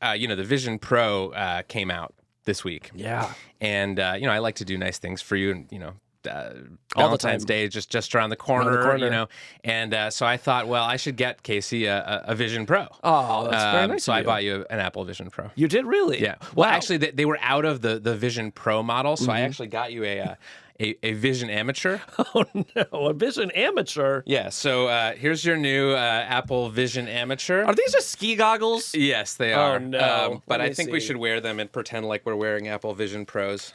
The Vision Pro came out this week. Yeah. And, I like to do nice things for you. And, All the Valentine's time. Day is just around the corner, And so I thought, well, I should get Casey a Vision Pro. Oh, that's very nice So of I you. bought you an Apple Vision Pro. You did really? Yeah. Well, Wow. actually, they were out of the Vision Pro model, so I actually got you a Vision Amateur. Oh, no. A Vision Amateur? Yeah, so here's your new Apple Vision Amateur. Are these just ski goggles? Yes, they are. Oh, no. But Let I me think we see. should wear them and pretend like we're wearing Apple Vision Pros.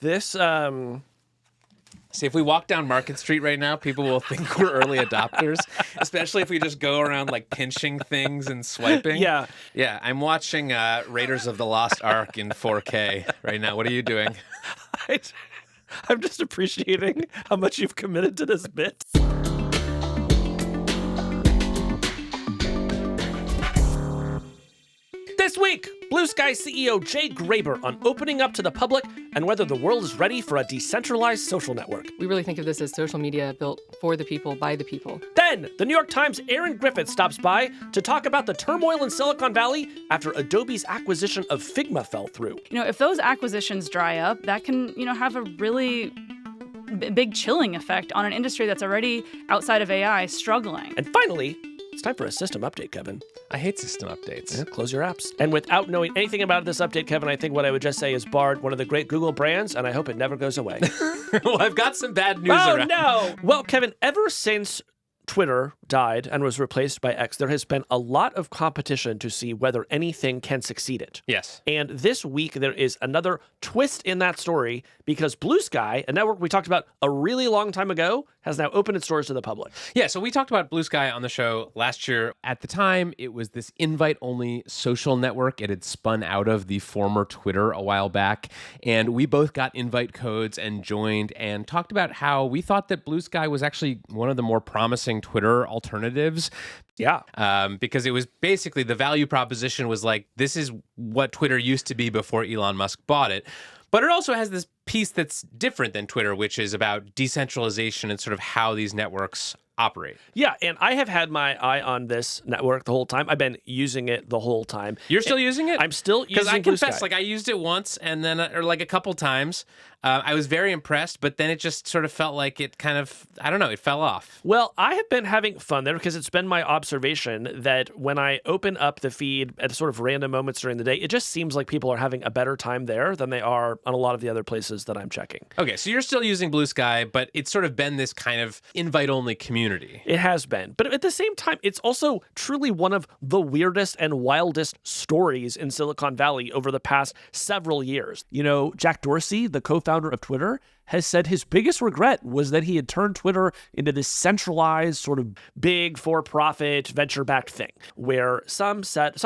This, See, if we walk down Market Street right now, people will think we're early adopters, especially if we just go around like pinching things and swiping. Yeah. Yeah, I'm watching Raiders of the Lost Ark in 4K right now. What are you doing? I'm just appreciating how much you've committed to this bit. This week, Bluesky CEO Jay Graber on opening up to the public and whether the world is ready for a decentralized social network. We really think of this as social media built for the people, by the people. Then, the New York Times' Erin Griffith stops by to talk about the turmoil in Silicon Valley after Adobe's acquisition of Figma fell through. If those acquisitions dry up, that can, have a really big chilling effect on an industry that's already outside of AI struggling. And finally, it's time for a system update, Kevin. I hate system updates. Yeah, close your apps. And without knowing anything about this update, Kevin, I think what I would just say is Bard, one of the great Google brands, and I hope it never goes away. Well, I've got some bad news Oh, around. no! Well, Kevin, ever since Twitter died and was replaced by X, there has been a lot of competition to see whether anything can succeed it. Yes. And this week, there is another twist in that story because Bluesky, a network we talked about a really long time ago, has now opened its doors to the public. Yeah, so we talked about Bluesky on the show last year. At the time, it was this invite-only social network. It had spun out of the former Twitter a while back, and we both got invite codes and joined and talked about how we thought that Bluesky was actually one of the more promising Twitter alternatives. Yeah. Because it was basically the value proposition was like, this is what Twitter used to be before Elon Musk bought it. But it also has this piece that's different than Twitter, which is about decentralization and sort of how these networks operate. Yeah, and I have had my eye on this network the whole time. I've been using it the whole time. You're still using it? I'm still using Because I confess, Bluesky. I used it once and then, or a couple times. I was very impressed, but then it just sort of felt like it kind of, I don't know, it fell off. Well, I have been having fun there because it's been my observation that when I open up the feed at sort of random moments during the day, it just seems like people are having a better time there than they are on a lot of the other places that I'm checking. Okay, so you're still using Bluesky, but it's sort of been this kind of invite-only community. It has been. But at the same time, it's also truly one of the weirdest and wildest stories in Silicon Valley over the past several years. Jack Dorsey, the co-founder of Twitter, has said his biggest regret was that he had turned Twitter into this centralized, sort of big for-profit, venture-backed thing, where some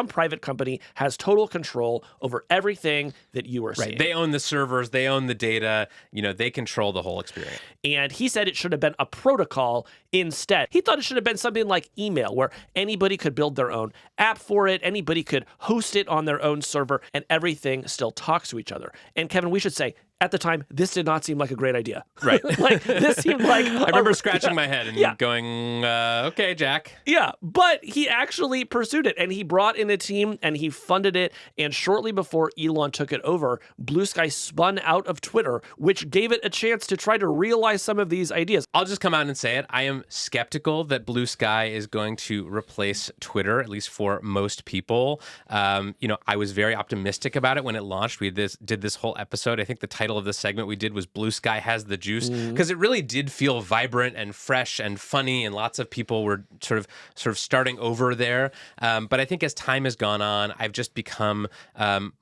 private company has total control over everything that you are seeing. Right. They own the servers, they own the data, they control the whole experience. And he said it should have been a protocol instead. He thought it should have been something like email, where anybody could build their own app for it, anybody could host it on their own server, and everything still talks to each other. And Kevin, we should say, at the time, this did not seem like a great idea. Right. This seemed like... I remember scratching my head and going, okay, Jack. Yeah, but he actually pursued it, and he brought in a team, and he funded it, and shortly before Elon took it over, Bluesky spun out of Twitter, which gave it a chance to try to realize some of these ideas. I'll just come out and say it. I am skeptical that Bluesky is going to replace Twitter, at least for most people. I was very optimistic about it when it launched. We did this whole episode. I think the title of the segment we did was Bluesky Has the Juice, because it really did feel vibrant and fresh and funny, and lots of people were sort of starting over there. But I think as time has gone on, I've just become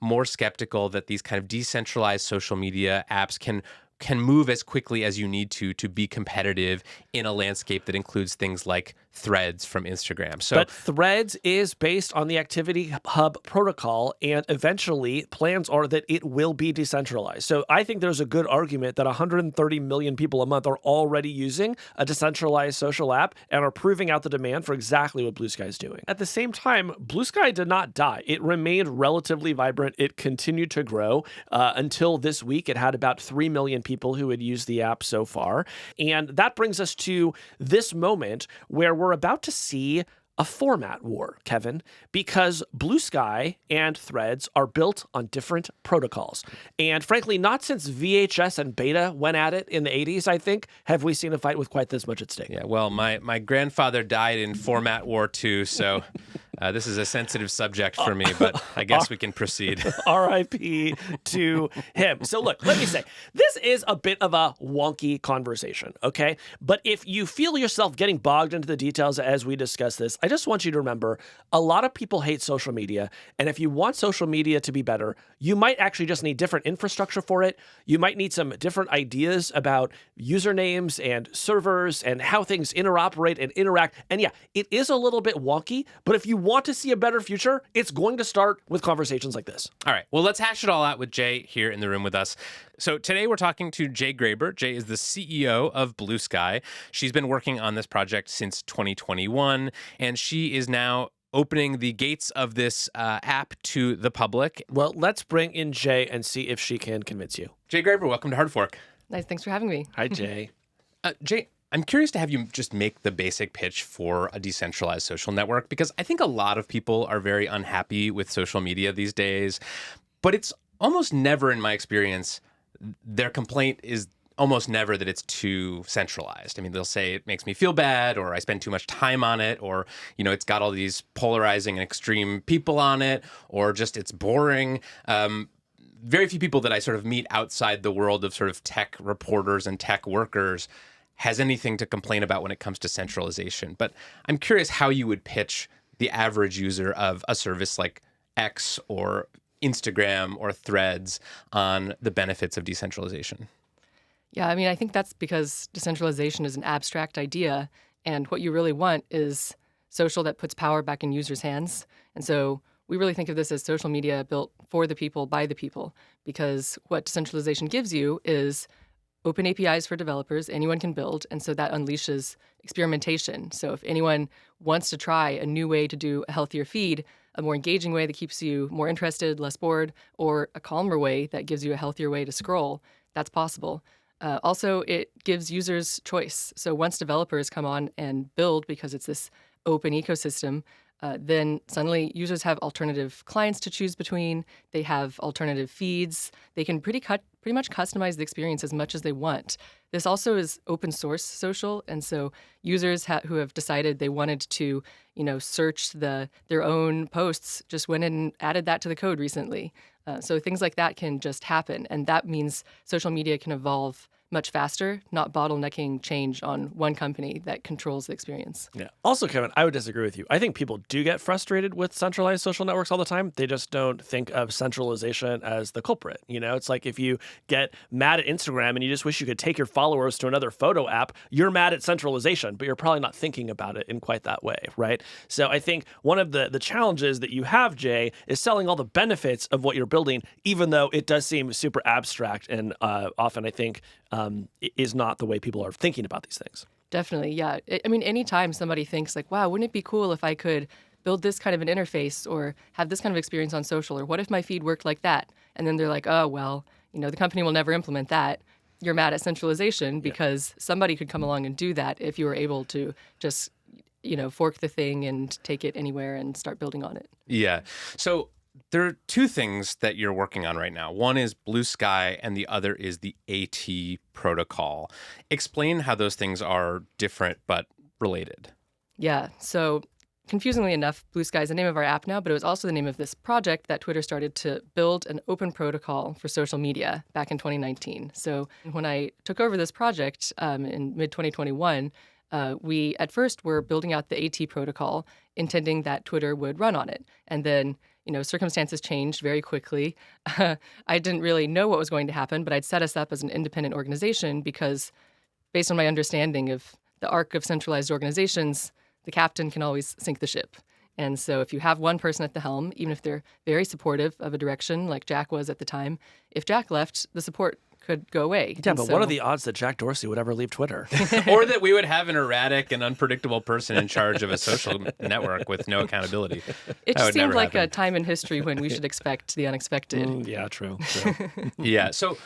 more skeptical that these kind of decentralized social media apps can move as quickly as you need to be competitive in a landscape that includes things like Threads from Instagram. But Threads is based on the Activity Hub protocol, and eventually plans are that it will be decentralized. So I think there's a good argument that 130 million people a month are already using a decentralized social app and are proving out the demand for exactly what Bluesky is doing. At the same time, Bluesky did not die. It remained relatively vibrant. It continued to grow. Until this week, it had about 3 million people who had used the app so far. And that brings us to this moment where we're about to see a format war, Kevin, because Bluesky and Threads are built on different protocols. And frankly, not since VHS and Beta went at it in the 80s, I think, have we seen a fight with quite this much at stake. Yeah, well, my grandfather died in format war too, so this is a sensitive subject for me, but I guess we can proceed. R.I.P. to him. So look, let me say, this is a bit of a wonky conversation, okay? But if you feel yourself getting bogged into the details as we discuss this, I just want you to remember, a lot of people hate social media, and if you want social media to be better, you might actually just need different infrastructure for it. You might need some different ideas about usernames and servers and how things interoperate and interact. And yeah, it is a little bit wonky, but if you want to see a better future, it's going to start with conversations like this. All right. Well, let's hash it all out with Jay here in the room with us. So today we're talking to Jay Graber. Jay is the CEO of Bluesky. She's been working on this project since 2021, and she is now opening the gates of this app to the public. Well, let's bring in Jay and see if she can convince you. Jay Graber, welcome to Hard Fork. Nice. Thanks for having me. Hi, Jay. Jay, I'm curious to have you just make the basic pitch for a decentralized social network, because I think a lot of people are very unhappy with social media these days, but it's almost never, in my experience, their complaint is almost never that it's too centralized. I mean, they'll say it makes me feel bad, or I spend too much time on it, or, it's got all these polarizing and extreme people on it, or just it's boring. Very few people that I sort of meet outside the world of sort of tech reporters and tech workers has anything to complain about when it comes to centralization. But I'm curious how you would pitch the average user of a service like X or Instagram or Threads on the benefits of decentralization. Yeah, I mean, I think that's because decentralization is an abstract idea, and what you really want is social that puts power back in users' hands. And so we really think of this as social media built for the people, by the people, because what decentralization gives you is open APIs for developers, anyone can build, and so that unleashes experimentation. So if anyone wants to try a new way to do a healthier feed, a more engaging way that keeps you more interested, less bored, or a calmer way that gives you a healthier way to scroll, that's possible. Also, it gives users choice. So once developers come on and build, because it's this open ecosystem, then suddenly users have alternative clients to choose between. They have alternative feeds. They can pretty much customize the experience as much as they want. This also is open source social, and so users who have decided they wanted to, search their own posts just went in and added that to the code recently. So things like that can just happen, and that means social media can evolve much faster, not bottlenecking change on one company that controls the experience. Yeah. Also, Kevin, I would disagree with you. I think people do get frustrated with centralized social networks all the time. They just don't think of centralization as the culprit. It's like if you get mad at Instagram and you just wish you could take your followers to another photo app, you're mad at centralization, but you're probably not thinking about it in quite that way, right? So I think one of the challenges that you have, Jay, is selling all the benefits of what you're building, even though it does seem super abstract and often, I think, is not the way people are thinking about these things. Definitely, yeah. I mean, anytime somebody thinks like, wow, wouldn't it be cool if I could build this kind of an interface or have this kind of experience on social, or what if my feed worked like that? And then they're like, oh, well, the company will never implement that. You're mad at centralization because somebody could come along and do that if you were able to just, fork the thing and take it anywhere and start building on it. Yeah. So there are two things that you're working on right now. One is Bluesky, and the other is the AT protocol. Explain how those things are different but related. Yeah. So confusingly enough, Bluesky is the name of our app now, but it was also the name of this project that Twitter started to build an open protocol for social media back in 2019. So when I took over this project in mid-2021, we at first were building out the AT protocol, intending that Twitter would run on it. And then circumstances changed very quickly. I didn't really know what was going to happen, but I'd set us up as an independent organization because based on my understanding of the arc of centralized organizations, the captain can always sink the ship. And so if you have one person at the helm, even if they're very supportive of a direction like Jack was at the time, if Jack left, the support could go away. Yeah, And but so, what are the odds that Jack Dorsey would ever leave Twitter? Or that we would have an erratic and unpredictable person in charge of a social network with no accountability. It That just would seemed never like a happen. time in history when we should expect the unexpected. Yeah, true. Yeah. So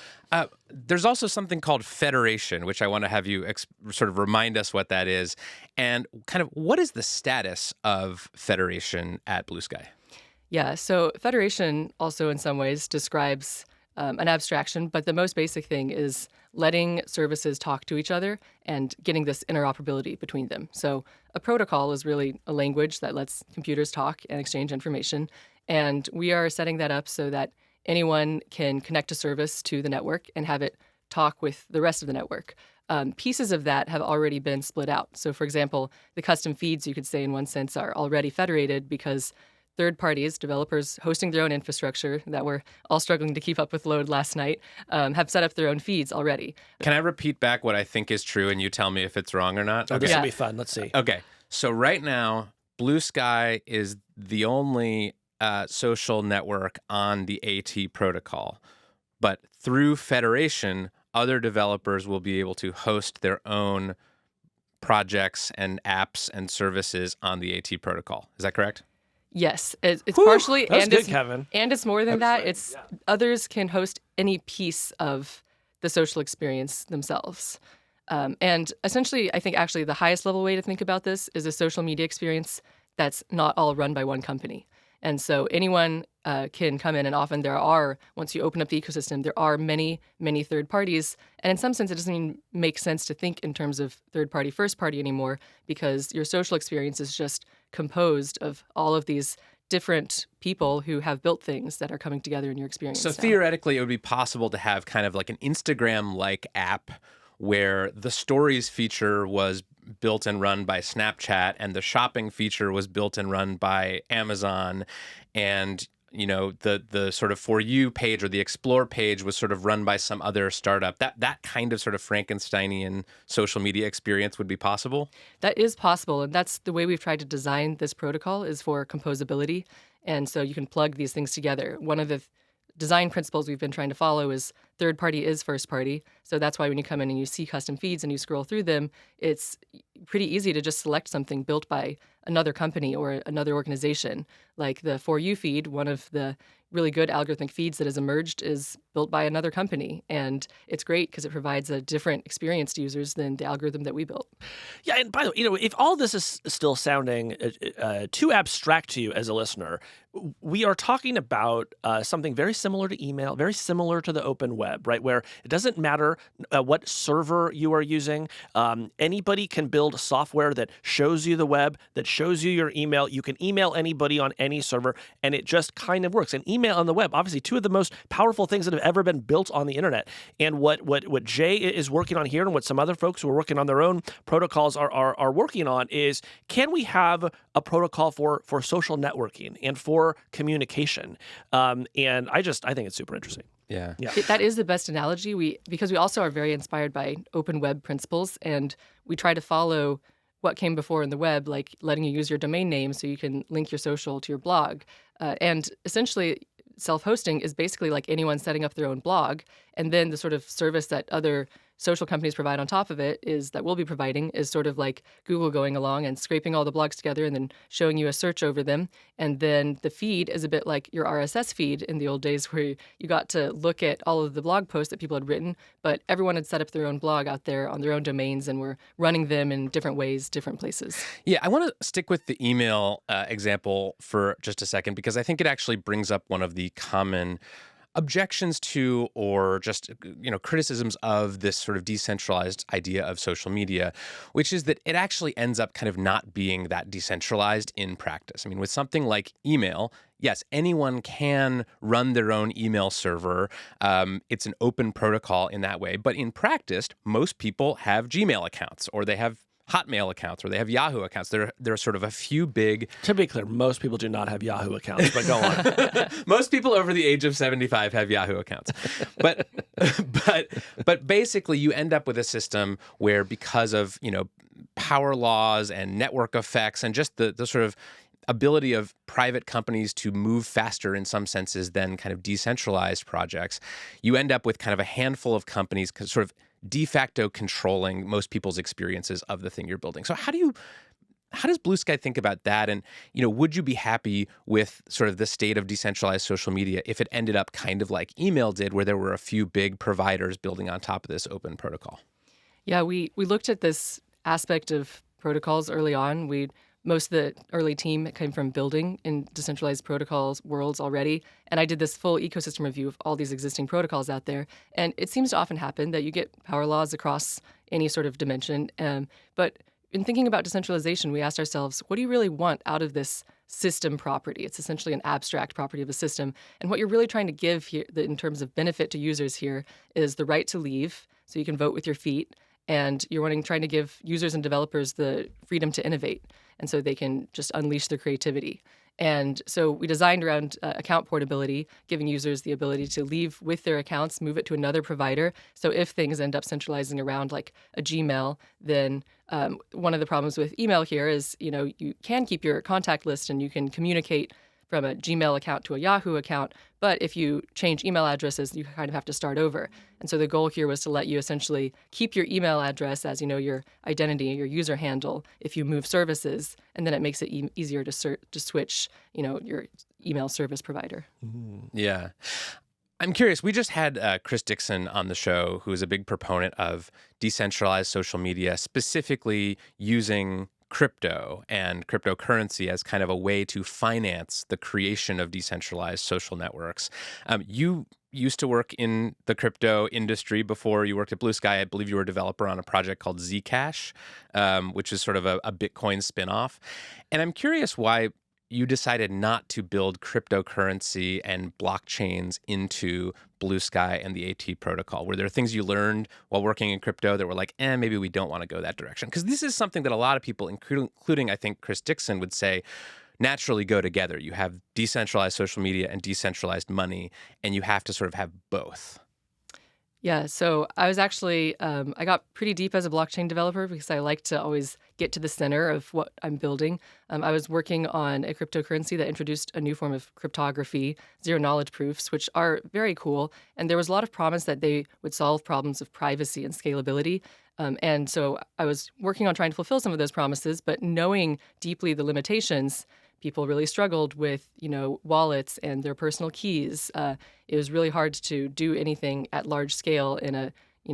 there's also something called federation, which I want to have you sort of remind us what that is, and kind of what is the status of federation at Bluesky? Yeah, so federation also in some ways describes an abstraction, but the most basic thing is letting services talk to each other and getting this interoperability between them. So a protocol is really a language that lets computers talk and exchange information. And we are setting that up so that anyone can connect a service to the network and have it talk with the rest of the network. Pieces of that have already been split out. So for example, the custom feeds, you could say in one sense, are already federated because third parties, developers hosting their own infrastructure that we're all struggling to keep up with load last night, have set up their own feeds already. Can I repeat back what I think is true and you tell me if it's wrong or not? Oh, this Yeah. will be fun. Let's see. Okay. So right now, Bluesky is the only social network on the AT protocol. But through federation, other developers will be able to host their own projects and apps and services on the AT protocol. Is that correct? Yes, it's Whew, partially, that's and good, it's Kevin. and it's more than that. It's others can host any piece of the social experience themselves. And essentially, I think actually the highest level way to think about this is a social media experience that's not all run by one company. And so anyone can come in, and often there are, once you open up the ecosystem, there are many, many third parties. And in some sense, it doesn't even make sense to think in terms of third party, first party anymore, because your social experience is just composed of all of these different people who have built things that are coming together in your experience. So now. theoretically, it would be possible to have kind of like an Instagram-like app where the stories feature was built and run by Snapchat and the shopping feature was built and run by Amazon, and you know the sort of For You page or the Explore page was sort of run by some other startup. That kind of sort of Frankensteinian social media experience would be possible. That is possible, and that's the way we've tried to design this protocol is for composability, and so you can plug these things together. One of the design principles we've been trying to follow is third party is first party. So that's why when you come in and you see custom feeds and you scroll through them, it's pretty easy to just select something built by another company or another organization. Like the For You feed, one of the really good algorithmic feeds that has emerged is built by another company. And it's great because it provides a different experience to users than the algorithm that we built. Yeah, and by the way, if all this is still sounding too abstract to you as a listener, we are talking about something very similar to email, very similar to the open web, right? Where it doesn't matter what server you are using. Anybody can build software that shows you the web, that shows you your email. You can email anybody on any server, and it just kind of works. And email on the web, obviously, two of the most powerful things that have ever been built on the internet. And what Jay is working on here, and what some other folks who are working on their own protocols are working on, is can we have a protocol for social networking and for communication? And I think it's super interesting. Yeah. That is the best analogy. Because we also are very inspired by open web principles, and we try to follow what came before in the web, like letting you use your domain name so you can link your social to your blog. And essentially, self-hosting is basically like anyone setting up their own blog. And then the sort of service that other social companies provide on top of it is that we'll be providing is sort of like Google going along and scraping all the blogs together and then showing you a search over them. And then the feed is a bit like your RSS feed in the old days where you got to look at all of the blog posts that people had written, but everyone had set up their own blog out there on their own domains and were running them in different ways, different places. Yeah, I want to stick with the email example for just a second because I think it actually brings up one of the common objections to or just criticisms of this sort of decentralized idea of social media, which is that it actually ends up kind of not being that decentralized in practice. I mean, with something like email, yes, anyone can run their own email server. It's an open protocol in that way. But in practice, most people have Gmail accounts or they have Hotmail accounts or they have Yahoo accounts. There are sort of a few big... To be clear, most people do not have Yahoo accounts, but go on. Most people over the age of 75 have Yahoo accounts. But basically you end up with a system where because of, power laws and network effects and just the sort of ability of private companies to move faster in some senses than kind of decentralized projects, you end up with kind of a handful of companies sort of de facto controlling most people's experiences of the thing you're building. So how does Bluesky think about that? And, would you be happy with sort of the state of decentralized social media if it ended up kind of like email did, where there were a few big providers building on top of this open protocol? Yeah, we looked at this aspect of protocols early on. Most of the early team came from building in decentralized protocols worlds already. And I did this full ecosystem review of all these existing protocols out there. And it seems to often happen that you get power laws across any sort of dimension. But in thinking about decentralization, we asked ourselves, what do you really want out of this system property? It's essentially an abstract property of a system. And what you're really trying to give here in terms of benefit to users here is the right to leave, so you can vote with your feet. And you're trying to give users and developers the freedom to innovate, and so they can just unleash their creativity. And so we designed around account portability, giving users the ability to leave with their accounts, move it to another provider. So if things end up centralizing around like a Gmail, then one of the problems with email here is, you can keep your contact list and you can communicate from a Gmail account to a Yahoo account. But if you change email addresses, you kind of have to start over. And so the goal here was to let you essentially keep your email address as, your identity, your user handle, if you move services, and then it makes it easier to switch, your email service provider. Yeah. I'm curious. We just had Chris Dixon on the show, who is a big proponent of decentralized social media, specifically using crypto and cryptocurrency as kind of a way to finance the creation of decentralized social networks. You used to work in the crypto industry before you worked at Bluesky. I believe you were a developer on a project called Zcash, which is sort of a Bitcoin spinoff. And I'm curious why you decided not to build cryptocurrency and blockchains into Bluesky and the AT protocol. Were there things you learned while working in crypto that were like, maybe we don't want to go that direction? Because this is something that a lot of people, including I think Chris Dixon, would say naturally go together. You have decentralized social media and decentralized money, and you have to sort of have both. Yeah, so I was actually, I got pretty deep as a blockchain developer because I like to always get to the center of what I'm building. I was working on a cryptocurrency that introduced a new form of cryptography, zero-knowledge proofs, which are very cool. And there was a lot of promise that they would solve problems of privacy and scalability. And so I was working on trying to fulfill some of those promises, but knowing deeply the limitations, people really struggled with, wallets and their personal keys. It was really hard to do anything at large scale in a,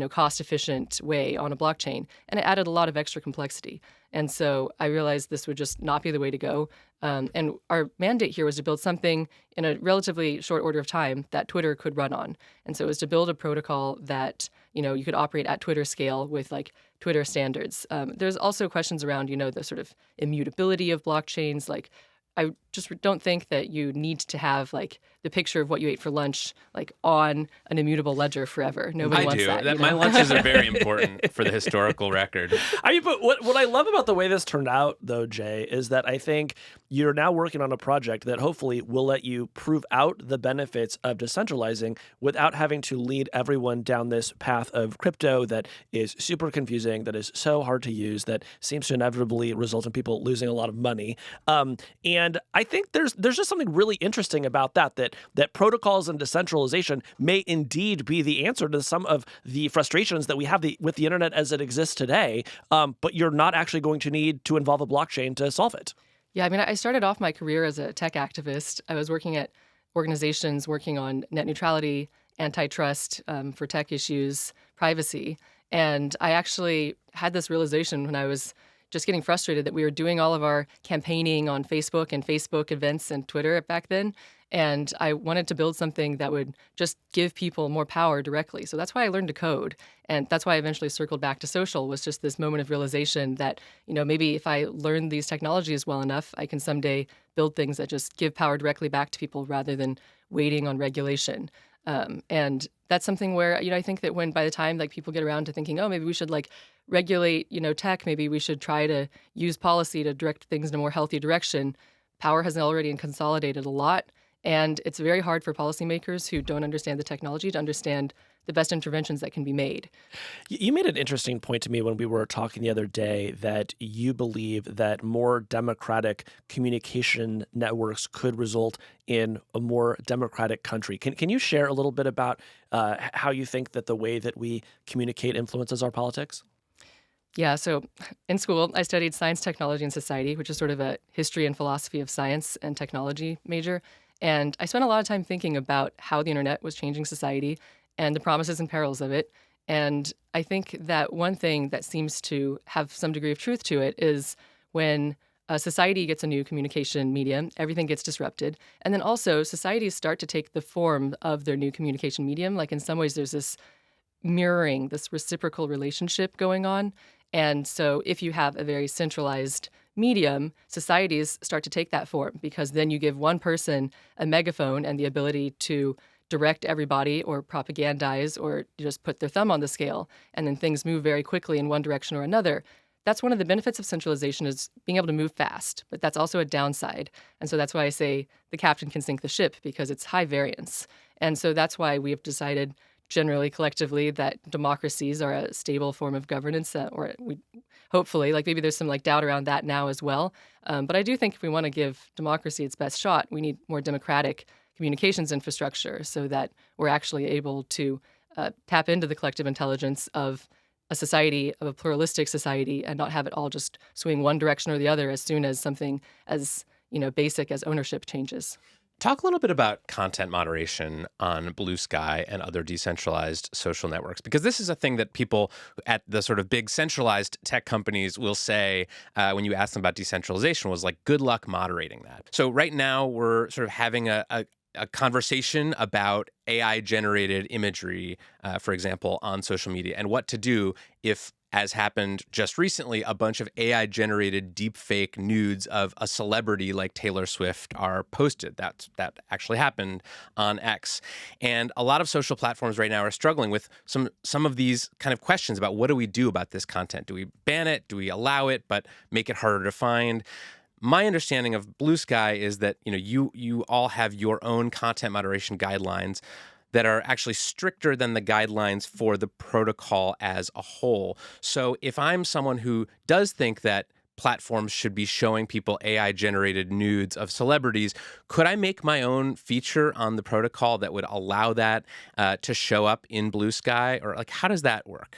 cost-efficient way on a blockchain. And it added a lot of extra complexity. And so I realized this would just not be the way to go. And our mandate here was to build something in a relatively short order of time that Twitter could run on. And so it was to build a protocol that, you could operate at Twitter scale with like Twitter standards. There's also questions around, the sort of immutability of blockchains. Like, I just don't think that you need to have like the picture of what you ate for lunch like on an immutable ledger forever. Nobody wants that. My lunches are very important for the historical record. But what I love about the way this turned out, though, Jay, is that I think you're now working on a project that hopefully will let you prove out the benefits of decentralizing without having to lead everyone down this path of crypto that is super confusing, that is so hard to use, that seems to inevitably result in people losing a lot of money. And I think there's just something really interesting about that protocols and decentralization may indeed be the answer to some of the frustrations that we have with the internet as it exists today, but you're not actually going to need to involve a blockchain to solve it. Yeah, I mean, I started off my career as a tech activist. I was working at organizations working on net neutrality, antitrust for tech issues, privacy. And I actually had this realization when I was just getting frustrated that we were doing all of our campaigning on Facebook and Facebook events and Twitter back then. And I wanted to build something that would just give people more power directly. So that's why I learned to code. And that's why I eventually circled back to social, was just this moment of realization that, maybe if I learn these technologies well enough, I can someday build things that just give power directly back to people rather than waiting on regulation. And that's something where, I think that when by the time like people get around to thinking, oh, maybe we should like regulate, tech, maybe we should try to use policy to direct things in a more healthy direction, power has already consolidated a lot. And it's very hard for policymakers who don't understand the technology to understand the best interventions that can be made. You made an interesting point to me when we were talking the other day that you believe that more democratic communication networks could result in a more democratic country. Can you share a little bit about how you think that the way that we communicate influences our politics? Yeah, so in school, I studied science, technology, and society, which is sort of a history and philosophy of science and technology major. And I spent a lot of time thinking about how the internet was changing society and the promises and perils of it. And I think that one thing that seems to have some degree of truth to it is when a society gets a new communication medium, everything gets disrupted. And then also societies start to take the form of their new communication medium. Like in some ways, there's this mirroring, this reciprocal relationship going on. And so if you have a very centralized medium, societies start to take that form because then you give one person a megaphone and the ability to direct everybody or propagandize or just put their thumb on the scale, and then things move very quickly in one direction or another. That's one of the benefits of centralization is being able to move fast, but that's also a downside. And so that's why I say the captain can sink the ship because it's high variance. And so that's why we have decided generally collectively that democracies are a stable form of governance, or we hopefully, like maybe there's some like doubt around that now as well. But I do think if we want to give democracy its best shot, we need more democratic communications infrastructure so that we're actually able to tap into the collective intelligence of a society, of a pluralistic society, and not have it all just swing one direction or the other as soon as something as basic as ownership changes. Talk a little bit about content moderation on Bluesky and other decentralized social networks, because this is a thing that people at the sort of big centralized tech companies will say when you ask them about decentralization was like, good luck moderating that. So right now we're sort of having a conversation about AI-generated imagery, for example, on social media, and what to do if, as happened just recently, a bunch of AI-generated deepfake nudes of a celebrity like Taylor Swift are posted. That actually happened on X. And a lot of social platforms right now are struggling with some of these kind of questions about what do we do about this content? Do we ban it? Do we allow it, but make it harder to find? My understanding of Bluesky is that you all have your own content moderation guidelines that are actually stricter than the guidelines for the protocol as a whole. So if I'm someone who does think that platforms should be showing people AI-generated nudes of celebrities, could I make my own feature on the protocol that would allow that to show up in Bluesky? Or like, how does that work?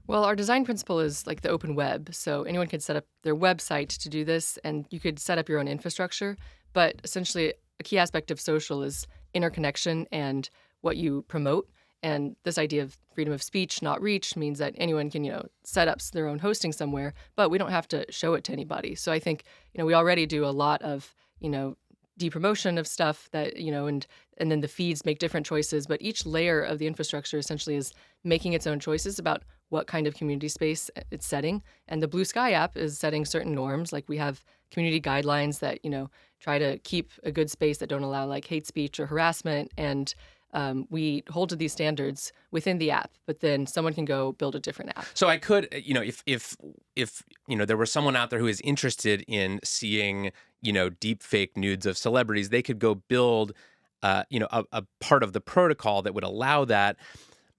Well, our design principle is like the open web. So anyone could set up their website to do this, and you could set up your own infrastructure. But essentially, a key aspect of social is interconnection and what you promote. And this idea of freedom of speech, not reach, means that anyone can, set up their own hosting somewhere, but we don't have to show it to anybody. So I think, we already do a lot of, depromotion of stuff that, and then the feeds make different choices. But each layer of the infrastructure essentially is making its own choices about what kind of community space it's setting. And the Bluesky app is setting certain norms. Like we have community guidelines that, try to keep a good space that don't allow like hate speech or harassment. And we hold to these standards within the app, but then someone can go build a different app. So I could, if there was someone out there who is interested in seeing, deep fake nudes of celebrities, they could go build, a part of the protocol that would allow that.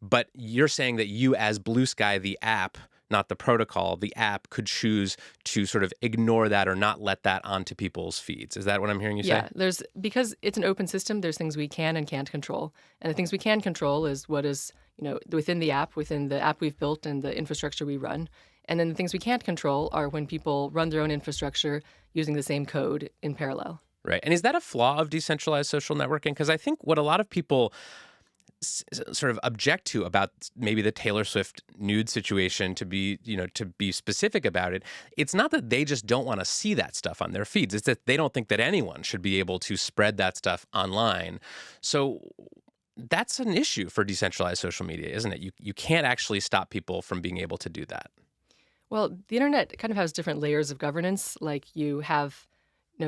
But you're saying that you, as Bluesky, the app, not the protocol, the app could choose to sort of ignore that or not let that onto people's feeds. Is that what I'm hearing you say? Yeah, because it's an open system, there's things we can and can't control. And the things we can control is what is, within the app we've built and the infrastructure we run. And then the things we can't control are when people run their own infrastructure using the same code in parallel. Right. And is that a flaw of decentralized social networking? Because I think what a lot of people sort of object to about maybe the Taylor Swift nude situation, to be specific about it, it's not that they just don't want to see that stuff on their feeds. It's that they don't think that anyone should be able to spread that stuff online. So that's an issue for decentralized social media, isn't it? You can't actually stop people from being able to do that. Well, the internet kind of has different layers of governance. Like you have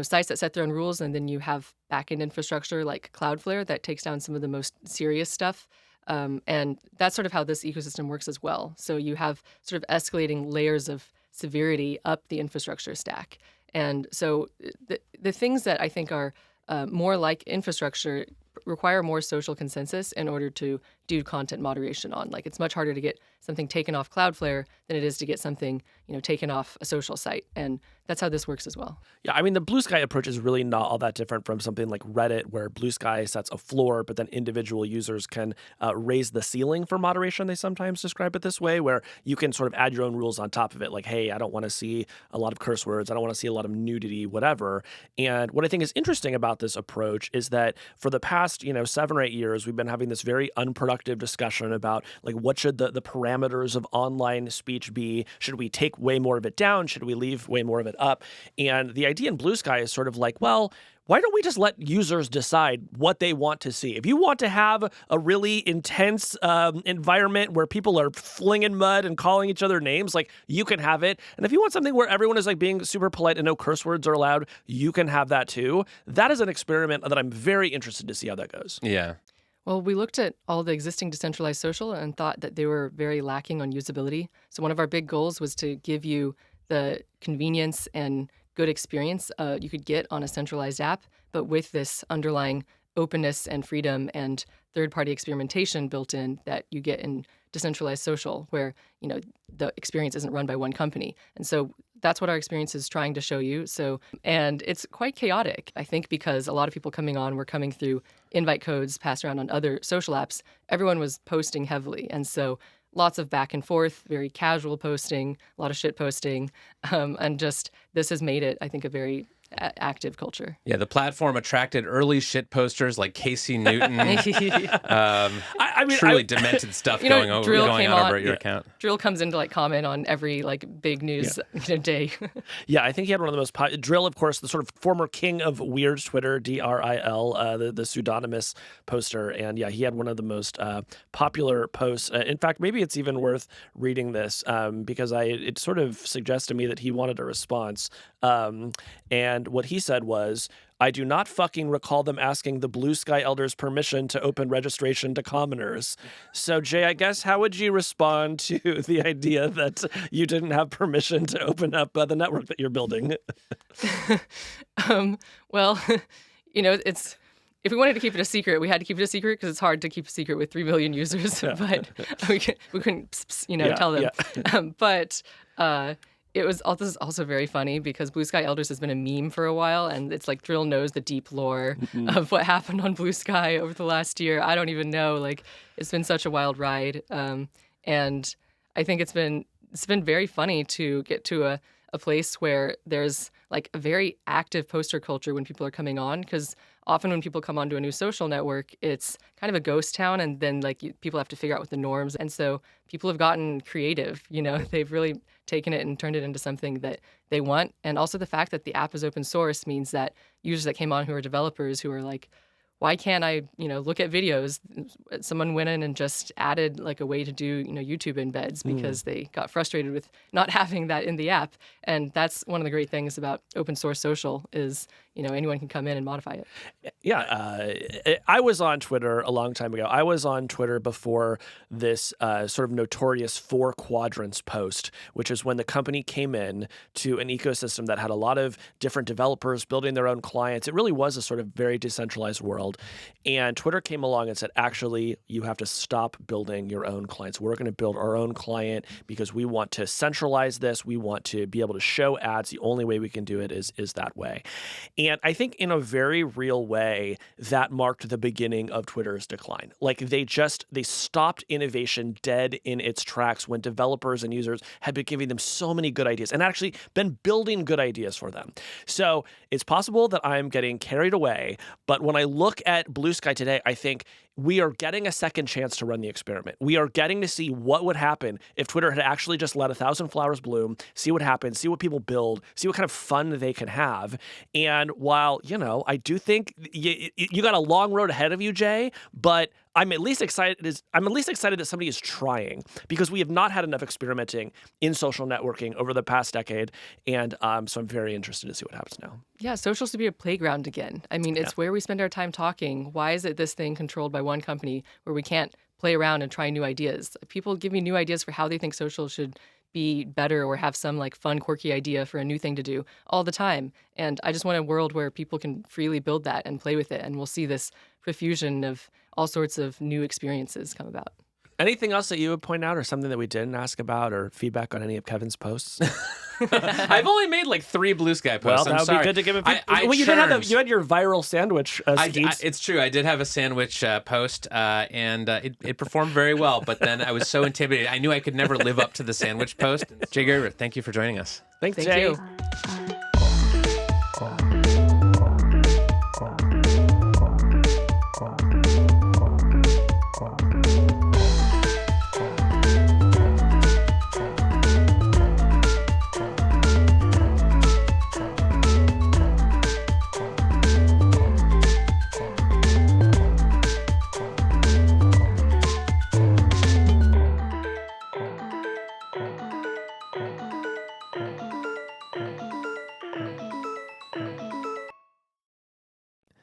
sites that set their own rules, and then you have backend infrastructure like Cloudflare that takes down some of the most serious stuff. And that's sort of how this ecosystem works as well. So you have sort of escalating layers of severity up the infrastructure stack. And so the things that I think are more like infrastructure require more social consensus in order to do content moderation on. Like, it's much harder to get something taken off Cloudflare than it is to get something, taken off a social site. And that's how this works as well. Yeah, I mean, the Bluesky approach is really not all that different from something like Reddit, where Bluesky sets a floor, but then individual users can raise the ceiling for moderation. They sometimes describe it this way, where you can sort of add your own rules on top of it. Like, hey, I don't want to see a lot of curse words. I don't want to see a lot of nudity, whatever. And what I think is interesting about this approach is that for the past, 7 or 8 years, we've been having this very unproductive discussion about, like, what should the parameters of online speech be? Should we take way more of it down? Should we leave way more of it up? And the idea in Bluesky is sort of like, well, why don't we just let users decide what they want to see? If you want to have a really intense environment where people are flinging mud and calling each other names, like, you can have it. And if you want something where everyone is like being super polite and no curse words are allowed, you can have that too. That is an experiment that I'm very interested to see how that goes. Yeah. Well, we looked at all the existing decentralized social and thought that they were very lacking on usability. So one of our big goals was to give you the convenience and good experience you could get on a centralized app, but with this underlying openness and freedom and third-party experimentation built in that you get in decentralized social, where the experience isn't run by one company. And so that's what our experience is trying to show you. And it's quite chaotic, I think, because a lot of people coming on were coming through invite codes passed around on other social apps. Everyone was posting heavily, and so lots of back and forth, very casual posting, a lot of shit posting, and just this has made it, I think, a very active culture. Yeah, the platform attracted early shit posters like Casey Newton. Truly demented stuff going on over at your account. Drill comes in to like comment on every like big news day. Yeah, I think he had one of the most Drill, of course, the sort of former king of weird Twitter, DRIL, the pseudonymous poster, and yeah, he had one of the most popular posts. In fact, maybe it's even worth reading this because it sort of suggests to me that he wanted a response. And what he said was, I do not fucking recall them asking the Bluesky elders permission to open registration to commoners. So, Jay, I guess how would you respond to the idea that you didn't have permission to open up the network that you're building? Well, it's... If we wanted to keep it a secret, we had to keep it a secret because it's hard to keep a secret with 3 billion users. Yeah. But we couldn't, tell them. Yeah. But it was also very funny because Bluesky Elders has been a meme for a while, and it's like Drill knows the deep lore of what happened on Bluesky over the last year. I don't even know. Like, it's been such a wild ride, and I think it's been very funny to get to a place where there's like a very active poster culture when people are coming on, because often when people come onto a new social network, it's kind of a ghost town, and then people have to figure out what the norms. And so people have gotten creative. They've really taken it and turned it into something that they want. And also the fact that the app is open source means that users that came on who are developers who are like, why can't I, look at videos? Someone went in and just added like a way to do, YouTube embeds because they got frustrated with not having that in the app. And that's one of the great things about open source social is, anyone can come in and modify it. Yeah. I was on Twitter a long time ago. I was on Twitter before this sort of notorious 4 quadrants post, which is when the company came in to an ecosystem that had a lot of different developers building their own clients. It really was a sort of very decentralized world. And Twitter came along and said, actually, you have to stop building your own clients. We're going to build our own client because we want to centralize this. We want to be able to show ads. The only way we can do it is that way. And I think in a very real way, that marked the beginning of Twitter's decline. Like they stopped innovation dead in its tracks when developers and users had been giving them so many good ideas and actually been building good ideas for them. So it's possible that I'm getting carried away, but when I look at Bluesky today, I think we are getting a second chance to run the experiment. We are getting to see what would happen if Twitter had actually just let 1,000 flowers bloom, see what happens, see what people build, see what kind of fun they can have. And while, I do think you got a long road ahead of you, Jay, but I'm at least excited that somebody is trying, because we have not had enough experimenting in social networking over the past decade, and so I'm very interested to see what happens now. Yeah, social should be a playground again. I mean, it's where we spend our time talking. Why is it this thing controlled by one company where we can't play around and try new ideas? People give me new ideas for how they think social should be better or have some like fun, quirky idea for a new thing to do all the time. And I just want a world where people can freely build that and play with it. And we'll see this profusion of all sorts of new experiences come about. Anything else that you would point out or something that we didn't ask about or feedback on any of Kevin's posts? I've only made like 3 Blue Sky posts. Well, that I'm would sorry. be good to give it. You You had your viral sandwich. it's true. I did have a sandwich post, and it performed very well. But then I was so intimidated. I knew I could never live up to the sandwich post. Jay Graber, thank you for joining us. Thanks, Thank Jay. you.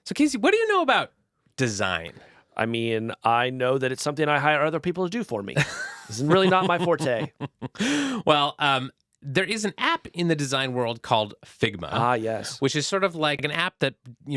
So, Casey, what do you know about design? I mean, I know that it's something I hire other people to do for me. This is really not my forte. Well, there is an app in the design world called Figma. Ah, yes. Which is sort of like an app that,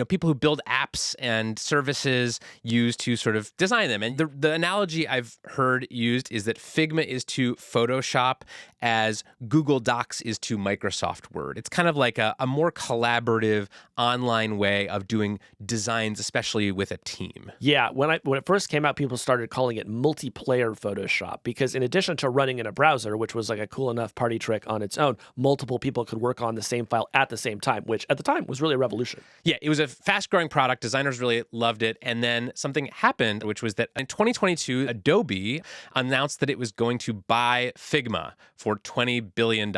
people who build apps and services use to sort of design them. And the analogy I've heard used is that Figma is to Photoshop as Google Docs is to Microsoft Word. It's kind of like a more collaborative online way of doing designs, especially with a team. Yeah, when it first came out, people started calling it multiplayer Photoshop because in addition to running in a browser, which was like a cool enough party trick on its own, multiple people could work on the same file at the same time, which at the time was really a revolution. Yeah, it was a fast-growing product. Designers really loved it. And then something happened, which was that in 2022, Adobe announced that it was going to buy Figma for $20 billion.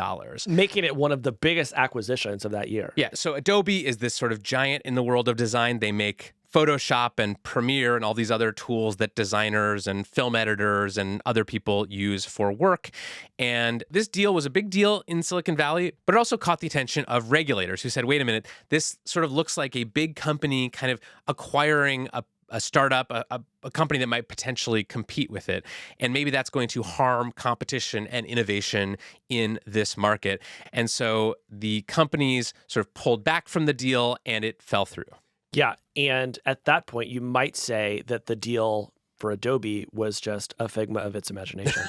Making it one of the biggest acquisitions of that year. Yeah, so Adobe is this sort of giant in the world of design. They make Photoshop and Premiere and all these other tools that designers and film editors and other people use for work. And this deal was a big deal in Silicon Valley, but it also caught the attention of regulators who said, wait a minute, this sort of looks like a big company kind of acquiring a startup, a company that might potentially compete with it. And maybe that's going to harm competition and innovation in this market. And so the companies sort of pulled back from the deal and it fell through. Yeah, and at that point, you might say that the deal for Adobe was just a figment of its imagination.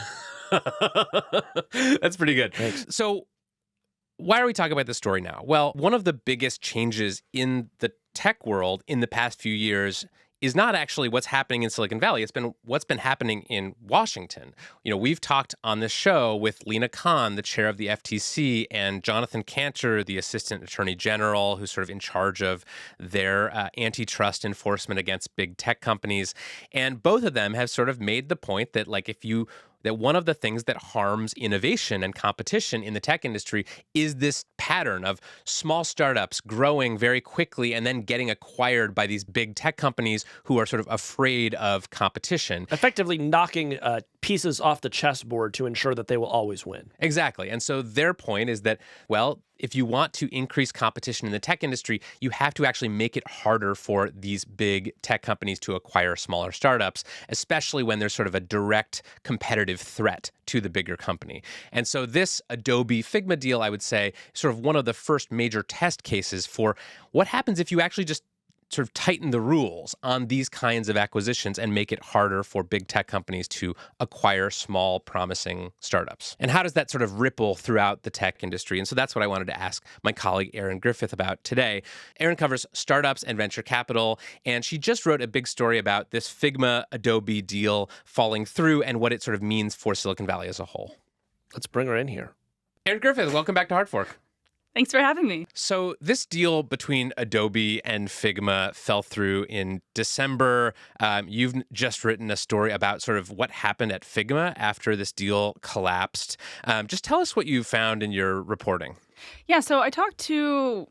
That's pretty good. Thanks. So why are we talking about this story now? Well, one of the biggest changes in the tech world in the past few years is not actually what's happening in Silicon Valley. It's been what's been happening in Washington. We've talked on this show with Lena Khan, the chair of the FTC, and Jonathan Cantor, the assistant attorney general, who's sort of in charge of their antitrust enforcement against big tech companies. And both of them have sort of made the point that, that one of the things that harms innovation and competition in the tech industry is this pattern of small startups growing very quickly and then getting acquired by these big tech companies who are sort of afraid of competition. Effectively knocking pieces off the chessboard to ensure that they will always win. Exactly. And so their point is that, well, if you want to increase competition in the tech industry, you have to actually make it harder for these big tech companies to acquire smaller startups, especially when there's sort of a direct competitive threat to the bigger company. And so this Adobe Figma deal, I would say, is sort of one of the first major test cases for what happens if you actually just sort of tighten the rules on these kinds of acquisitions and make it harder for big tech companies to acquire small, promising startups. And how does that sort of ripple throughout the tech industry? And so that's what I wanted to ask my colleague Erin Griffith about today. Erin covers startups and venture capital, and she just wrote a big story about this Figma Adobe deal falling through and what it sort of means for Silicon Valley as a whole. Let's bring her in here. Erin Griffith, welcome back to Hard Fork. Thanks for having me. So this deal between Adobe and Figma fell through in December. You've just written a story about sort of what happened at Figma after this deal collapsed. Just tell us what you found in your reporting. Yeah, so I talked to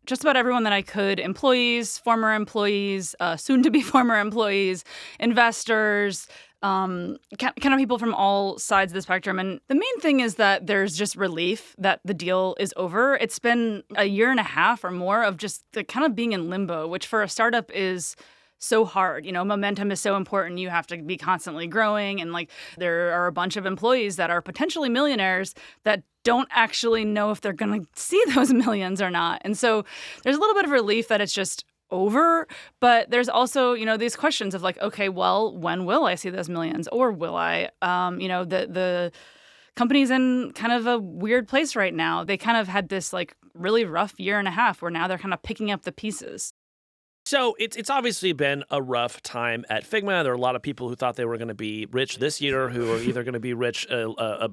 just about everyone that I could: employees, former employees, soon-to-be former employees, investors, kind of people from all sides of the spectrum. And the main thing is that there's just relief that the deal is over. It's been a year and a half or more of just the kind of being in limbo, which for a startup is so hard. Momentum is so important. You have to be constantly growing. And like there are a bunch of employees that are potentially millionaires that don't actually know if they're going to see those millions or not. And so there's a little bit of relief that it's just over. But there's also, these questions of like, okay, well, when will I see those millions? Or will I? The company's in kind of a weird place right now. They kind of had this like really rough year and a half where now they're kind of picking up the pieces. So it's obviously been a rough time at Figma. There are a lot of people who thought they were going to be rich this year who are either going to be rich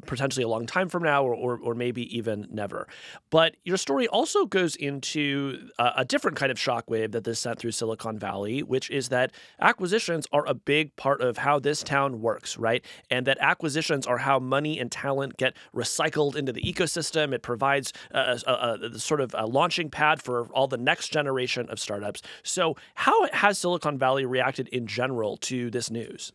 potentially a long time from now or maybe even never. But your story also goes into a different kind of shockwave that this sent through Silicon Valley, which is that acquisitions are a big part of how this town works, right? And that acquisitions are how money and talent get recycled into the ecosystem. It provides a sort of a launching pad for all the next generation of startups. So how has Silicon Valley reacted in general to this news?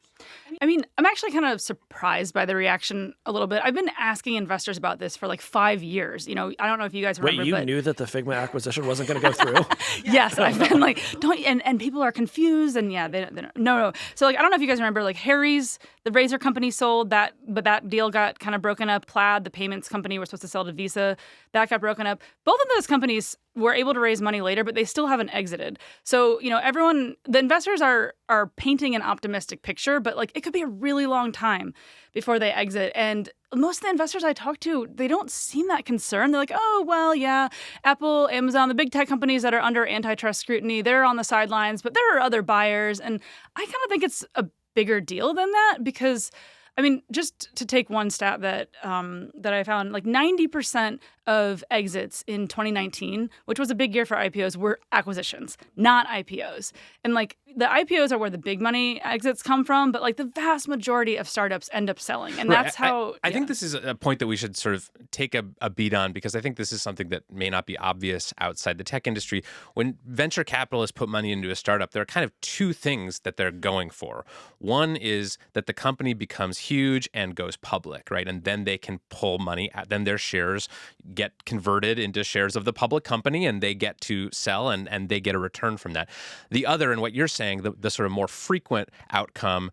I mean, I'm actually kind of surprised by the reaction a little bit. I've been asking investors about this for like 5 years. I don't know if you guys remember. Wait, you knew that the Figma acquisition wasn't going to go through? Yes, I've been like, and people are confused, and yeah, they no. So like, I don't know if you guys remember, like Harry's, the razor company sold that, but that deal got kind of broken up. Plaid, the payments company, were supposed to sell to Visa, that got broken up. Both of those companies were able to raise money later, but they still haven't exited. So the investors are painting an optimistic picture, but like it could be a really long time before they exit. And most of the investors I talk to, they don't seem that concerned. They're like, oh, well, yeah, Apple, Amazon, the big tech companies that are under antitrust scrutiny, they're on the sidelines, but there are other buyers. And I kind of think it's a bigger deal than that because, I mean, just to take one stat that I found, like 90% of exits in 2019, which was a big year for IPOs, were acquisitions, not IPOs. And like the IPOs are where the big money exits come from, but like the vast majority of startups end up selling. And that's how... I think this is a point that we should sort of take a beat on because I think this is something that may not be obvious outside the tech industry. When venture capitalists put money into a startup, there are kind of two things that they're going for. One is that the company becomes huge and goes public, right? And then they can pull money, then their shares get converted into shares of the public company and they get to sell and they get a return from that. The other, and what you're saying, the sort of more frequent outcome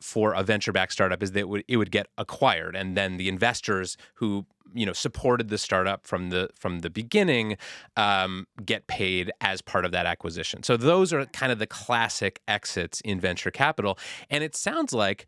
for a venture-backed startup is that it would get acquired, and then the investors who supported the startup from the beginning get paid as part of that acquisition. So those are kind of the classic exits in venture capital, and it sounds like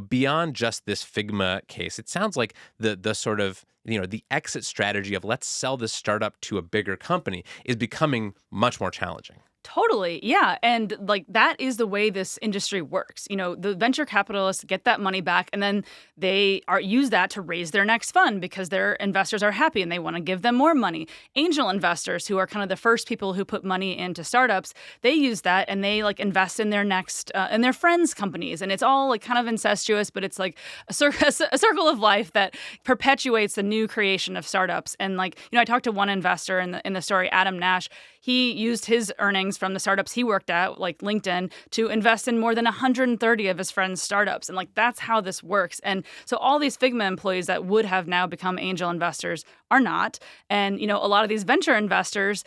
beyond just this Figma case, it sounds like the sort of the exit strategy of let's sell this startup to a bigger company is becoming much more challenging. Totally. Yeah. And like that is the way this industry works. The venture capitalists get that money back and then they use that to raise their next fund because their investors are happy and they want to give them more money. Angel investors, who are kind of the first people who put money into startups, they use that and they like invest in their next in their friends' companies. And it's all like kind of incestuous, but it's like a circle of life that perpetuates the new creation of startups. And like, I talked to one investor in the story, Adam Nash. He used his earnings from the startups he worked at, like LinkedIn, to invest in more than 130 of his friends' startups. And like that's how this works. And so all these Figma employees that would have now become angel investors are not. And, a lot of these venture investors,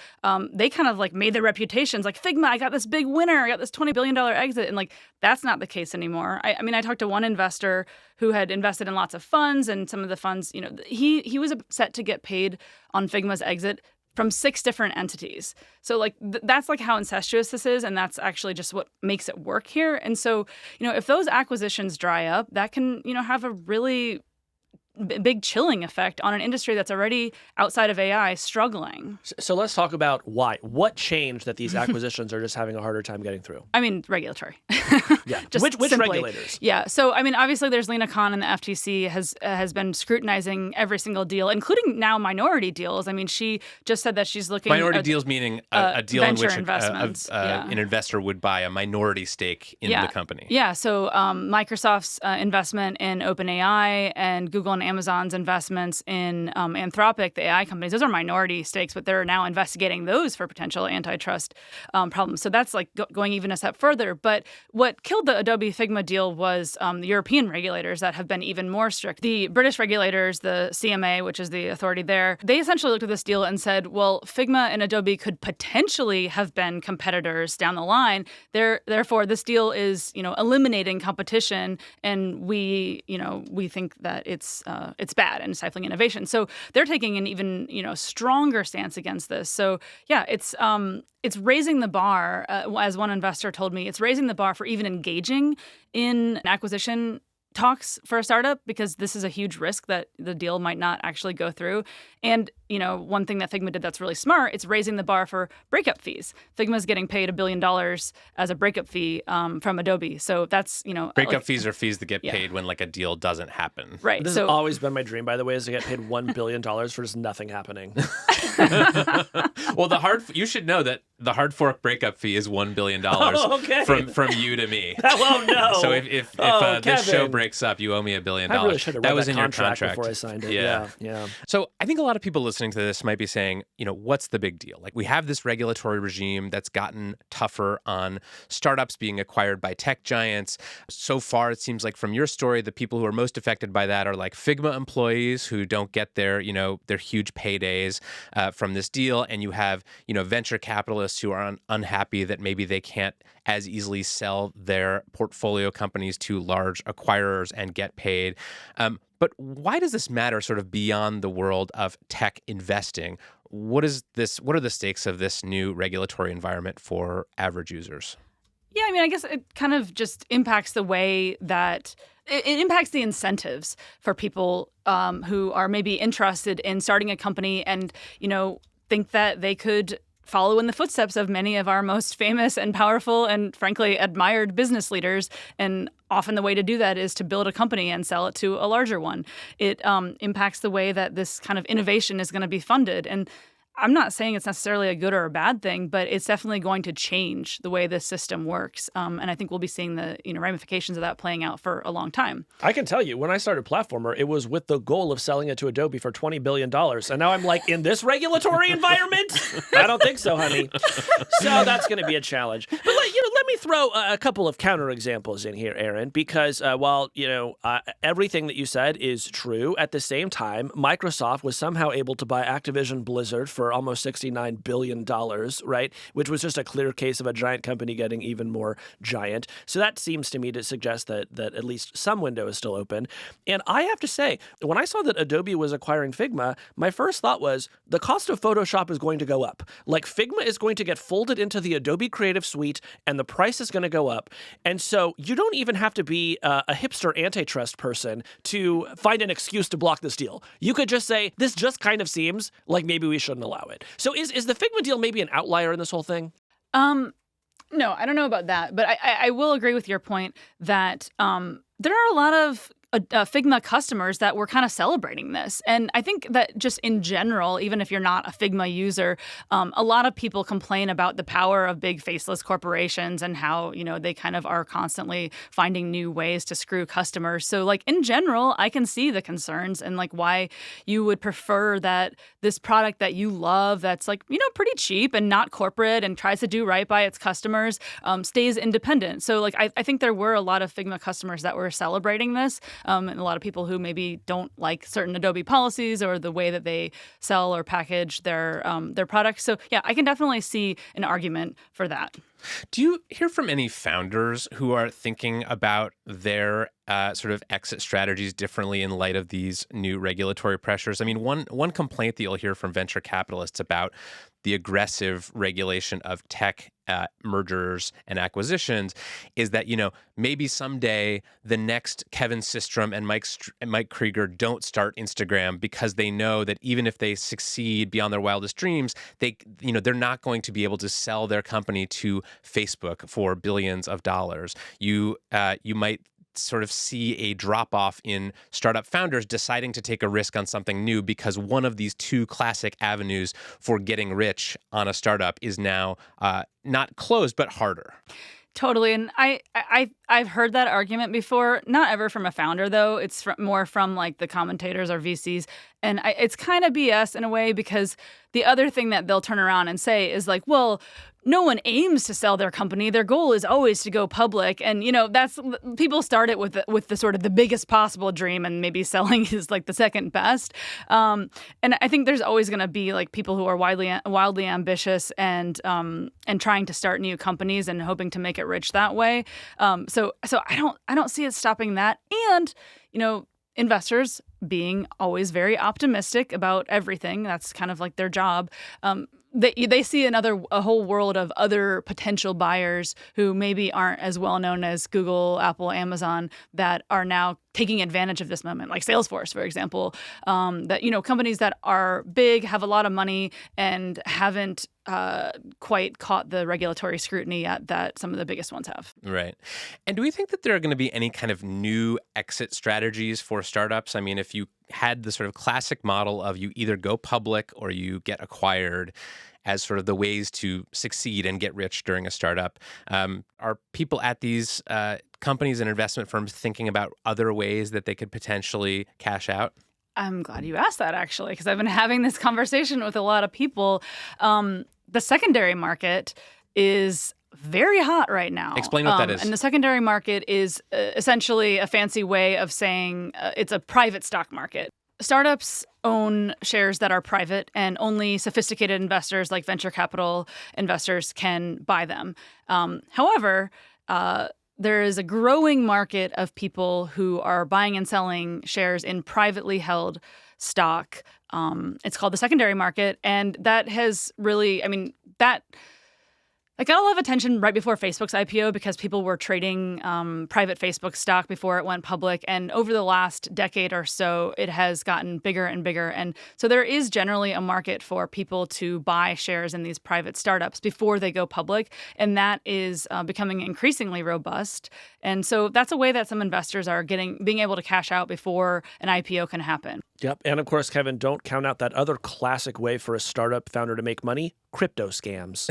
they kind of like made their reputations like Figma, I got this big winner, I got this $20 billion exit. And like that's not the case anymore. I mean, I talked to one investor who had invested in lots of funds, and some of the funds, he was set to get paid on Figma's exit from 6 different entities. So like that's like how incestuous this is, and that's actually just what makes it work here. And so, if those acquisitions dry up, that can, have a really big chilling effect on an industry that's already outside of AI struggling. So let's talk about why. What changed that these acquisitions are just having a harder time getting through? I mean, regulatory. Yeah. Just which simply. Regulators? Yeah. So, I mean, obviously there's Lena Khan, and the FTC has been scrutinizing every single deal, including now minority deals. I mean, she just said that she's looking minority deals meaning a deal in which an investor would buy a minority stake in the company. Yeah. So Microsoft's investment in OpenAI and Google and Amazon's investments in Anthropic, the AI companies, those are minority stakes, but they're now investigating those for potential antitrust problems. So that's like going even a step further. But what killed the Adobe Figma deal was the European regulators that have been even more strict. The British regulators, the CMA, which is the authority there, they essentially looked at this deal and said, well, Figma and Adobe could potentially have been competitors down the line. Therefore, this deal is, eliminating competition, and we think that it's bad and stifling innovation. So they're taking an even, stronger stance against this. So yeah, it's raising the bar, as one investor told me, it's raising the bar for even engaging in acquisition talks for a startup, because this is a huge risk that the deal might not actually go through. And, one thing that Figma did that's really smart, it's raising the bar for breakup fees. Figma's getting paid $1 billion as a breakup fee from Adobe. So that's, breakup fees are fees that get paid when like a deal doesn't happen. Right. This has always been my dream, by the way, is to get paid $1 billion for just nothing happening. Well, you should know that the hard fork breakup fee is $1 billion from you to me. Oh, no. So if this show breaks up, you owe me $1 billion. I really should have read that was that in your contract contract before I signed it. Yeah. So I think a lot of people listening to this might be saying, what's the big deal? Like, we have this regulatory regime that's gotten tougher on startups being acquired by tech giants. So far, it seems like from your story, the people who are most affected by that are like Figma employees who don't get their huge paydays from this deal. And you have, venture capitalists who are unhappy that maybe they can't as easily sell their portfolio companies to large acquirers and get paid. But why does this matter sort of beyond the world of tech investing? What are the stakes of this new regulatory environment for average users? Yeah, I guess it kind of just impacts the way that it impacts the incentives for people who are maybe interested in starting a company and, think that they could follow in the footsteps of many of our most famous and powerful and frankly admired business leaders. And often the way to do that is to build a company and sell it to a larger one. It impacts the way that this kind of innovation is going to be funded. And I'm not saying it's necessarily a good or a bad thing, but it's definitely going to change the way this system works. And I think we'll be seeing the ramifications of that playing out for a long time. I can tell you, when I started Platformer, it was with the goal of selling it to Adobe for $20 billion. And now I'm like, in this regulatory environment? I don't think so, honey. So that's going to be a challenge. But let me throw a couple of counterexamples in here, Erin, because while everything that you said is true, at the same time, Microsoft was somehow able to buy Activision Blizzard for almost $69 billion, right? Which was just a clear case of a giant company getting even more giant. So that seems to me to suggest that at least some window is still open. And I have to say, when I saw that Adobe was acquiring Figma, my first thought was the cost of Photoshop is going to go up. Like, Figma is going to get folded into the Adobe Creative Suite, and the price is going to go up. And so you don't even have to be a hipster antitrust person to find an excuse to block this deal. You could just say, this just kind of seems like maybe we shouldn't allow it. So is the Figma deal maybe an outlier in this whole thing? No, I don't know about that, but I will agree with your point that there are a lot of Figma customers that were kind of celebrating this. And I think that just in general, even if you're not a Figma user, a lot of people complain about the power of big faceless corporations and how, they kind of are constantly finding new ways to screw customers. So like in general, I can see the concerns and like why you would prefer that this product that you love that's like, pretty cheap and not corporate and tries to do right by its customers stays independent. So like I think there were a lot of Figma customers that were celebrating this. And a lot of people who maybe don't like certain Adobe policies or the way that they sell or package their products. So yeah, I can definitely see an argument for that. Do you hear from any founders who are thinking about their sort of exit strategies differently in light of these new regulatory pressures? I mean, one complaint that you'll hear from venture capitalists about the aggressive regulation of tech mergers and acquisitions is that, maybe someday the next Kevin Systrom and Mike Krieger don't start Instagram because they know that even if they succeed beyond their wildest dreams, they're not going to be able to sell their company to Facebook for billions of dollars. You might sort of see a drop-off in startup founders deciding to take a risk on something new because one of these two classic avenues for getting rich on a startup is now not closed, but harder. Totally. And I I've heard that argument before, not ever from a founder, though. It's more from like the commentators or VCs. And it's kind of BS in a way, because the other thing that they'll turn around and say is like, well, no one aims to sell their company. Their goal is always to go public. And, that's people start it with the sort of the biggest possible dream, and maybe selling is like the second best. And I think there's always going to be like people who are wildly ambitious and trying to start new companies and hoping to make it rich that way. So I don't see it stopping that. And, investors being always very optimistic about everything. That's kind of like their job. They see a whole world of other potential buyers who maybe aren't as well known as Google, Apple, Amazon, that are now taking advantage of this moment, like Salesforce, for example. That companies that are big, have a lot of money, and haven't quite caught the regulatory scrutiny yet that some of the biggest ones have. Right. And do we think that there are going to be any kind of new exit strategies for startups? I mean, if you had the sort of classic model of you either go public or you get acquired as sort of the ways to succeed and get rich during a startup, are people at these companies and investment firms thinking about other ways that they could potentially cash out? I'm glad you asked that, actually, because I've been having this conversation with a lot of people. The secondary market is very hot right now. Explain what that is. And the secondary market is essentially a fancy way of saying it's a private stock market. Startups own shares that are private, and only sophisticated investors like venture capital investors can buy them. However, there is a growing market of people who are buying and selling shares in privately held stock. It's called the secondary market, and that has really, that got a lot of attention right before Facebook's IPO, because people were trading private Facebook stock before it went public. And over the last decade or so, it has gotten bigger and bigger. And so there is generally a market for people to buy shares in these private startups before they go public. And that is becoming increasingly robust. And so that's a way that some investors are being able to cash out before an IPO can happen. Yep. And of course, Kevin, don't count out that other classic way for a startup founder to make money: crypto scams.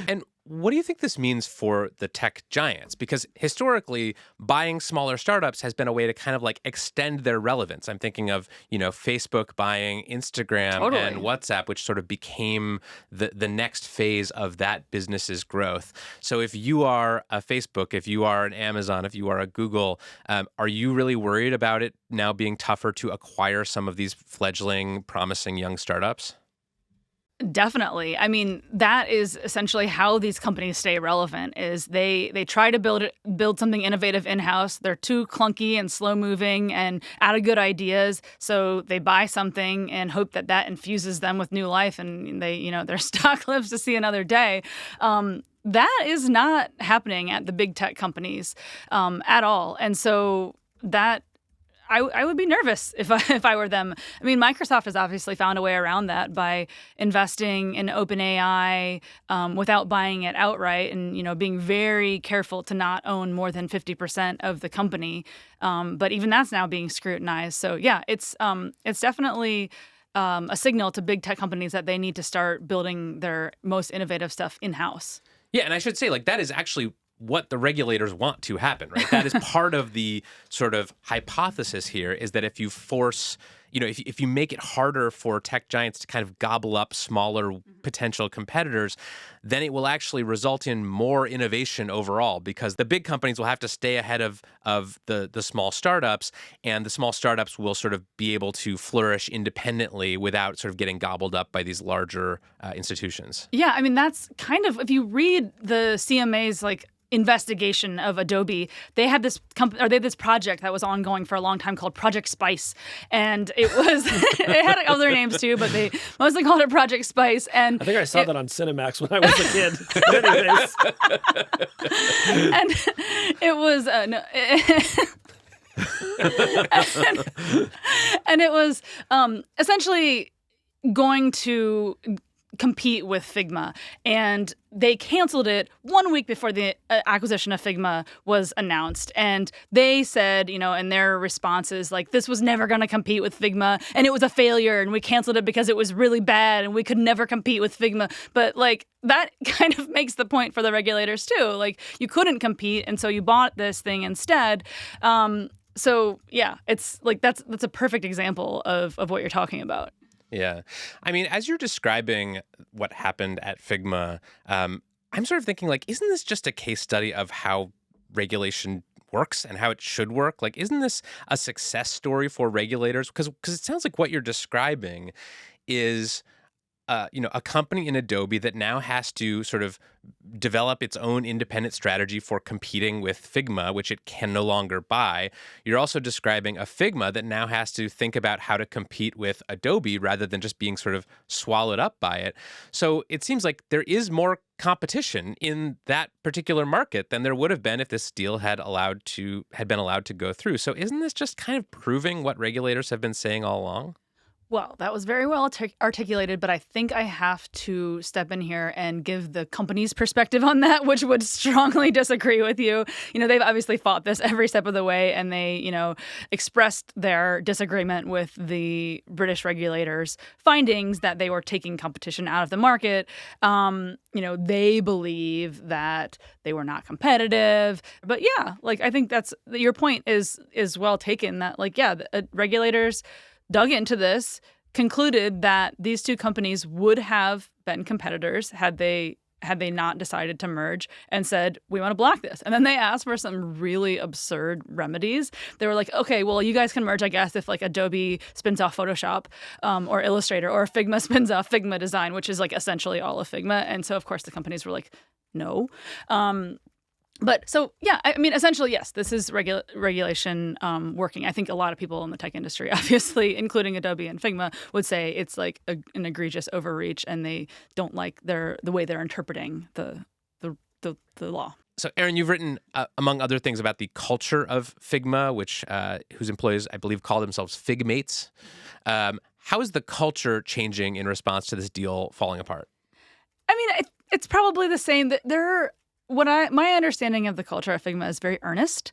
And what do you think this means for the tech giants? Because historically, buying smaller startups has been a way to kind of like extend their relevance. I'm thinking of, Facebook buying Instagram and WhatsApp, which sort of became the next phase of that business's growth. So if you are a Facebook, if you are an Amazon, if you are a Google, are you really worried about it now being tougher to acquire some of these fledgling, promising young startups? Definitely. That is essentially how these companies stay relevant, is they try to build something innovative in-house. They're too clunky and slow-moving and out of good ideas, so they buy something and hope that infuses them with new life, and their stock lives to see another day. That is not happening at the big tech companies at all. And so that I would be nervous if I were them. Microsoft has obviously found a way around that by investing in OpenAI without buying it outright, and being very careful to not own more than 50% of the company. But even that's now being scrutinized. So yeah, it's definitely a signal to big tech companies that they need to start building their most innovative stuff in-house. Yeah, and I should say, that is actually what the regulators want to happen, right? That is part of the sort of hypothesis here, is that if you force, if you make it harder for tech giants to kind of gobble up smaller potential competitors, then it will actually result in more innovation overall, because the big companies will have to stay ahead of the small startups, and the small startups will sort of be able to flourish independently without sort of getting gobbled up by these larger institutions. Yeah, that's kind of, if you read the CMA's investigation of Adobe, they had this project that was ongoing for a long time called Project Spice, and it was it had other names too, but they mostly called it Project Spice. And I think I saw that on Cinemax when I was a kid. Anyways. And it was and it was essentially going to compete with Figma. And they canceled it 1 week before the acquisition of Figma was announced. And they said, in their responses, like, this was never going to compete with Figma, and it was a failure, and we canceled it because it was really bad, and we could never compete with Figma. But, like, that kind of makes the point for the regulators, too. Like, you couldn't compete, and so you bought this thing instead. So, yeah, it's like that's a perfect example of what you're talking about. Yeah. I mean, as you're describing what happened at Figma, I'm sort of thinking, like, isn't this just a case study of how regulation works and how it should work? Like, isn't this a success story for regulators? Because it sounds like what you're describing is a company in Adobe that now has to sort of develop its own independent strategy for competing with Figma, which it can no longer buy. You're also describing a Figma that now has to think about how to compete with Adobe rather than just being sort of swallowed up by it. So it seems like there is more competition in that particular market than there would have been if this deal had been allowed to go through. So isn't this just kind of proving what regulators have been saying all along? Well, that was very well articulated, but I think I have to step in here and give the company's perspective on that, which would strongly disagree with you. They've obviously fought this every step of the way, and they, expressed their disagreement with the British regulators' findings that they were taking competition out of the market. They believe that they were not competitive. But yeah, like, I think that's your point is well taken, that, like, yeah, the regulators dug into this, concluded that these two companies would have been competitors had they not decided to merge, and said, we want to block this. And then they asked for some really absurd remedies. They were like, okay, well, you guys can merge, I guess, if, like, Adobe spins off Photoshop or Illustrator, or Figma spins off Figma Design, which is, like, essentially all of Figma. And so, of course, the companies were like, no. But so, yeah, I mean, essentially, yes, this is regulation working. I think a lot of people in the tech industry, obviously, including Adobe and Figma, would say it's like an egregious overreach, and they don't like the way they're interpreting the law. So, Erin, you've written, among other things, about the culture of Figma, whose employees, I believe, call themselves Figmates. How is the culture changing in response to this deal falling apart? I mean, it's probably the same. That my understanding of the culture of Figma is very earnest.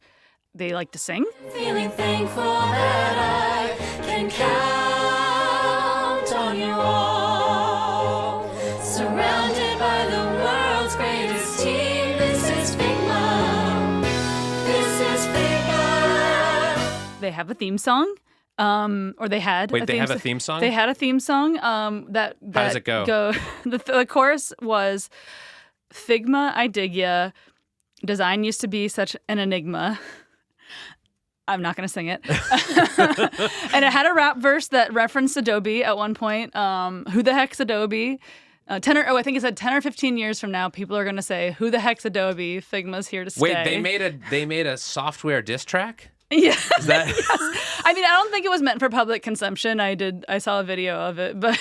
They like to sing. Feeling thankful that I can count on you all. Surrounded by the world's greatest team. This is Figma. This is Figma. They have a theme song. Or they had. Wait, they have a theme song? They had a theme song. How does it go? The chorus was, Figma, I dig ya. Design used to be such an enigma. I'm not going to sing it. And it had a rap verse that referenced Adobe at one point. Who the heck's Adobe? I think it said 10 or 15 years from now, people are going to say, who the heck's Adobe? Figma's here to stay. Wait, they made a software diss track? Yeah. Is that... Yes. I mean, I don't think it was meant for public consumption. I saw a video of it, but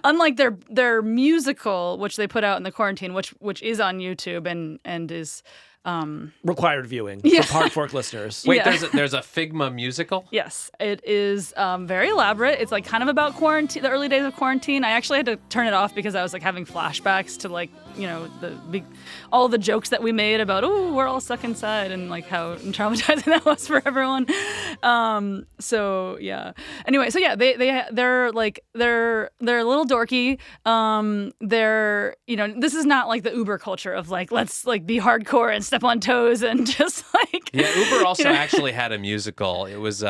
unlike their musical, which they put out in the quarantine, which is on YouTube and is required viewing for Park Fork listeners. Wait, there's a Figma musical? Yes, it is very elaborate. It's like kind of about quarantine, the early days of quarantine. I actually had to turn it off because I was like having flashbacks to, like, all the jokes that we made about, we're all stuck inside, and like how traumatizing that was for everyone. So yeah. Anyway, so yeah, they're a little dorky. This is not like the Uber culture of like, let's like be hardcore and step on toes and just like. Yeah, Uber also actually had a musical. It was.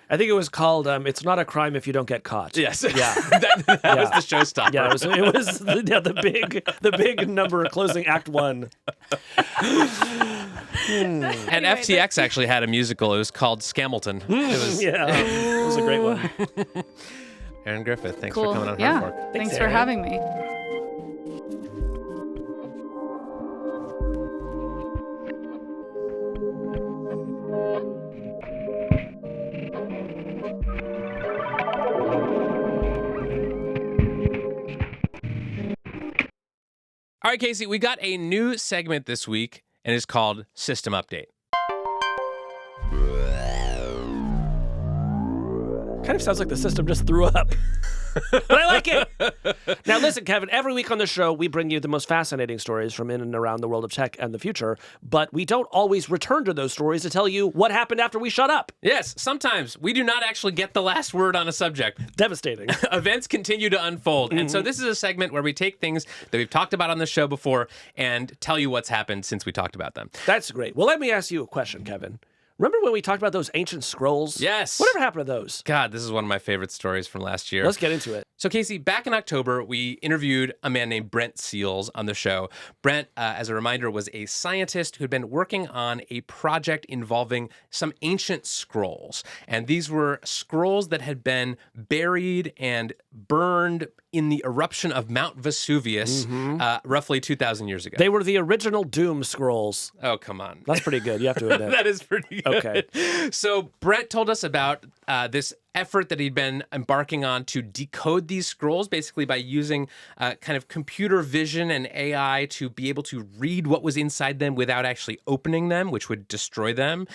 I think it was called "It's Not a Crime If You Don't Get Caught." Yes, yeah, that was the showstopper. Yeah, it was the big number closing Act 1. And FTX actually had a musical. It was called Scamilton. It was a great one. Erin Griffith, thanks Cool. for coming on Yeah. Hard Fork. Thanks for having me. All right, Casey, we got a new segment this week, and it's called System Update. Kind of sounds like the system just threw up. but I like it. Now, listen, Kevin, every week on the show, we bring you the most fascinating stories from in and around the world of tech and the future, but we don't always return to those stories to tell you what happened after we shut up. Yes, sometimes we do not actually get the last word on a subject. Devastating. Events continue to unfold. And so this is a segment where we take things that we've talked about on the show before and tell you what's happened since we talked about them. That's great. Well, let me ask you a question, Kevin. Remember when we talked about those ancient scrolls? Yes. Whatever happened to those? God, this is one of my favorite stories from last year. Let's get into it. So, Casey, back in October, we interviewed a man named Brent Seals on the show. Brent, as a reminder, was a scientist who had been working on a project involving some ancient scrolls. And these were scrolls that had been buried and burned in the eruption of Mount Vesuvius roughly 2,000 years ago. They were the original Doom scrolls. Oh, come on. That's pretty good. You have to admit. That is pretty good. Okay. So Brent told us about this effort that he'd been embarking on to decode these scrolls, basically by using kind of computer vision and AI to be able to read what was inside them without actually opening them, which would destroy them.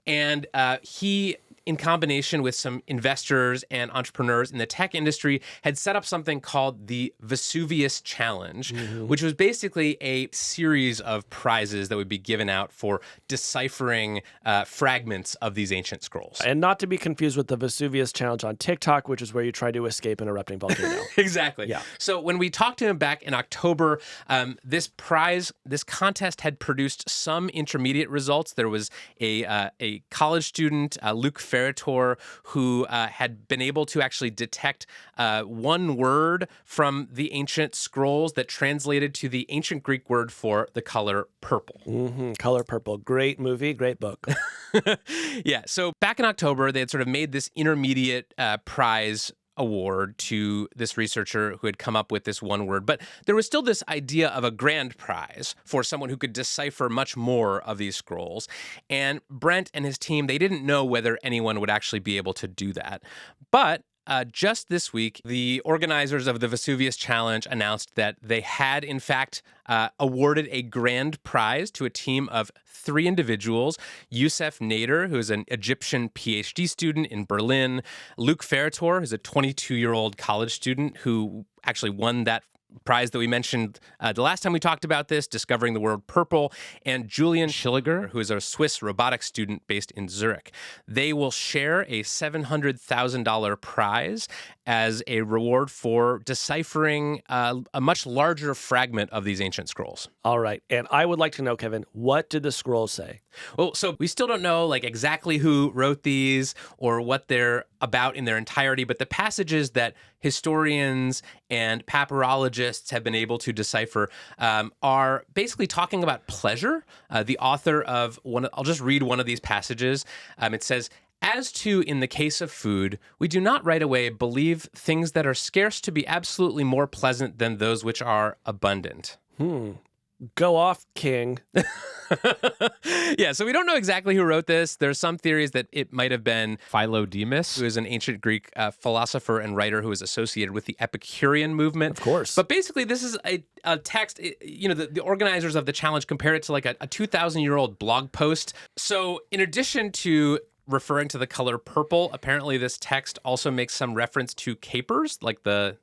And he, in combination with some investors and entrepreneurs in the tech industry, had set up something called the Vesuvius Challenge, which was basically a series of prizes that would be given out for deciphering fragments of these ancient scrolls. And not to be confused with the Vesuvius Challenge on TikTok, which is where you try to escape an erupting volcano. Exactly. Yeah. So when we talked to him back in October, this contest had produced some intermediate results. There was a college student, Luke Ferrator, who had been able to actually detect one word from the ancient scrolls that translated to the ancient Greek word for the color purple. Color Purple. Great movie, great book. Yeah. So back in October, they had sort of made this intermediate prize award to this researcher who had come up with this one word. But there was still this idea of a grand prize for someone who could decipher much more of these scrolls. And Brent and his team, they didn't know whether anyone would actually be able to do that. But just this week, the organizers of the Vesuvius Challenge announced that they had, in fact, awarded a grand prize to a team of 3 individuals: Youssef Nader, who is an Egyptian PhD student in Berlin; Luke Ferrator, who's a 22-year-old college student who actually won that prize that we mentioned the last time we talked about this, discovering the word purple; and Julian Schilliger, who is a Swiss robotics student based in Zurich. They will share a $700,000 prize as a reward for deciphering a much larger fragment of these ancient scrolls. All right. And I would like to know, Kevin, what did the scrolls say? Well, so we still don't know exactly who wrote these or what they're about in their entirety, but the passages that historians and papyrologists have been able to decipher are basically talking about pleasure. The author of I'll just read one of these passages. It says, "As to in the case of food, we do not right away believe things that are scarce to be absolutely more pleasant than those which are abundant." Go off, King. Yeah, so we don't know exactly who wrote this. There's some theories that it might have been Philodemus, who is an ancient Greek philosopher and writer who is associated with the Epicurean movement. Of course. But basically, this is a text, the organizers of the challenge compared it to a 2,000-year-old blog post. So in addition to referring to the color purple, apparently this text also makes some reference to capers, like the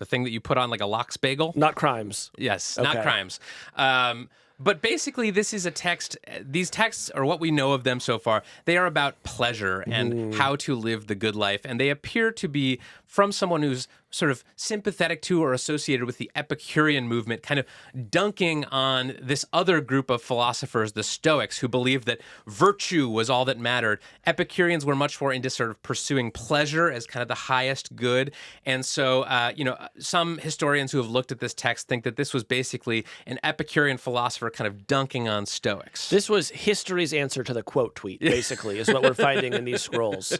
thing that you put on a lox bagel. Not crimes. Yes, Okay. not crimes. But basically, this is a text. These texts, or what we know of them so far, they are about pleasure and how to live the good life. And they appear to be from someone who's sort of sympathetic to or associated with the Epicurean movement, kind of dunking on this other group of philosophers, the Stoics, who believed that virtue was all that mattered. Epicureans were much more into sort of pursuing pleasure as kind of the highest good. And so, some historians who have looked at this text think that this was basically an Epicurean philosopher kind of dunking on Stoics. This was history's answer to the quote tweet, basically, is what we're finding in these scrolls.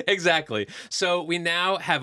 Exactly. So we now have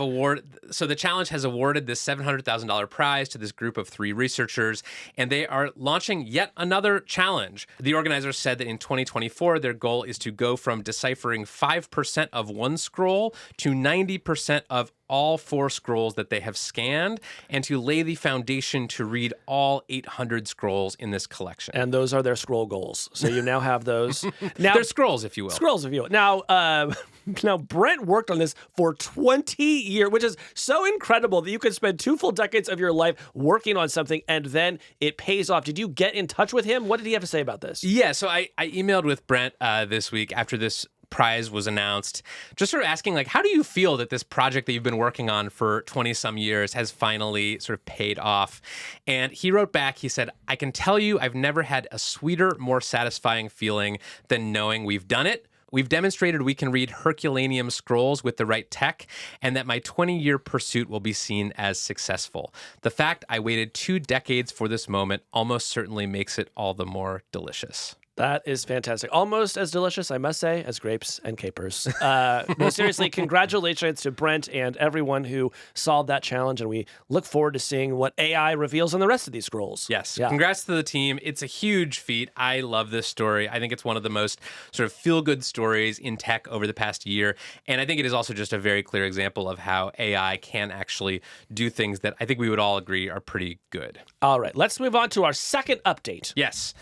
So the challenge has awarded this $700,000 prize to this group of 3 researchers, and they are launching yet another challenge. The organizers said that in 2024, their goal is to go from deciphering 5% of one scroll to 90% of all 4 scrolls that they have scanned and to lay the foundation to read all 800 scrolls in this collection. And those are their scroll goals. So you now have those. Now, They're scrolls, if you will. Scrolls, if you will. Now, Brent worked on this for 20 years, which is so incredible that you could spend 2 full decades of your life working on something and then it pays off. Did you get in touch with him? What did he have to say about this? Yeah, so I emailed with Brent this week after this prize was announced, just sort of asking, like, how do you feel that this project that you've been working on for 20 some years has finally sort of paid off? And he wrote back, he said, I can tell you I've never had a sweeter, more satisfying feeling than knowing we've done it. We've demonstrated we can read Herculaneum scrolls with the right tech, and that my 20-year pursuit will be seen as successful. The fact I waited 2 decades for this moment almost certainly makes it all the more delicious. That is fantastic. Almost as delicious, I must say, as grapes and capers. No, seriously, congratulations to Brent and everyone who solved that challenge, and we look forward to seeing what AI reveals in the rest of these scrolls. Yes. Yeah. Congrats to the team. It's a huge feat. I love this story. I think it's one of the most sort of feel-good stories in tech over the past year, and I think it is also just a very clear example of how AI can actually do things that I think we would all agree are pretty good. All right, let's move on to our second update. Yes.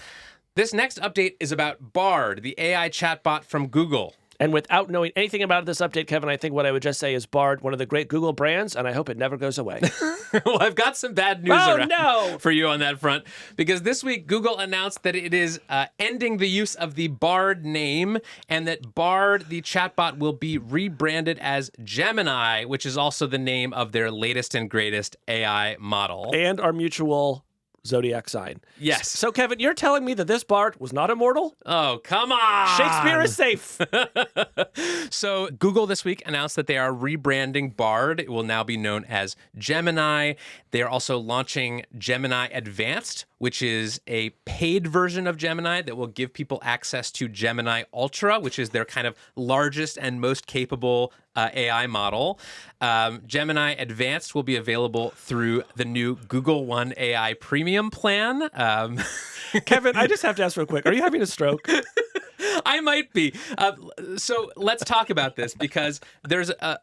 This next update is about Bard, the AI chatbot from Google. And without knowing anything about this update, Kevin, I think what I would just say is Bard, one of the great Google brands, and I hope it never goes away. Well, I've got some bad news no. for you on that front, because this week Google announced that it is ending the use of the Bard name, and that Bard, the chatbot, will be rebranded as Gemini, which is also the name of their latest and greatest AI model. And our mutual zodiac sign. Yes. So, Kevin, you're telling me that this Bard was not immortal? Oh, come on. Shakespeare is safe. So Google this week announced that they are rebranding Bard. It will now be known as Gemini. They are also launching Gemini Advanced, which is a paid version of Gemini that will give people access to Gemini Ultra, which is their kind of largest and most capable AI model. Gemini Advanced will be available through the new Google One AI Premium plan. Kevin, I just have to ask real quick. Are you having a stroke? I might be. So let's talk about this, because there's a...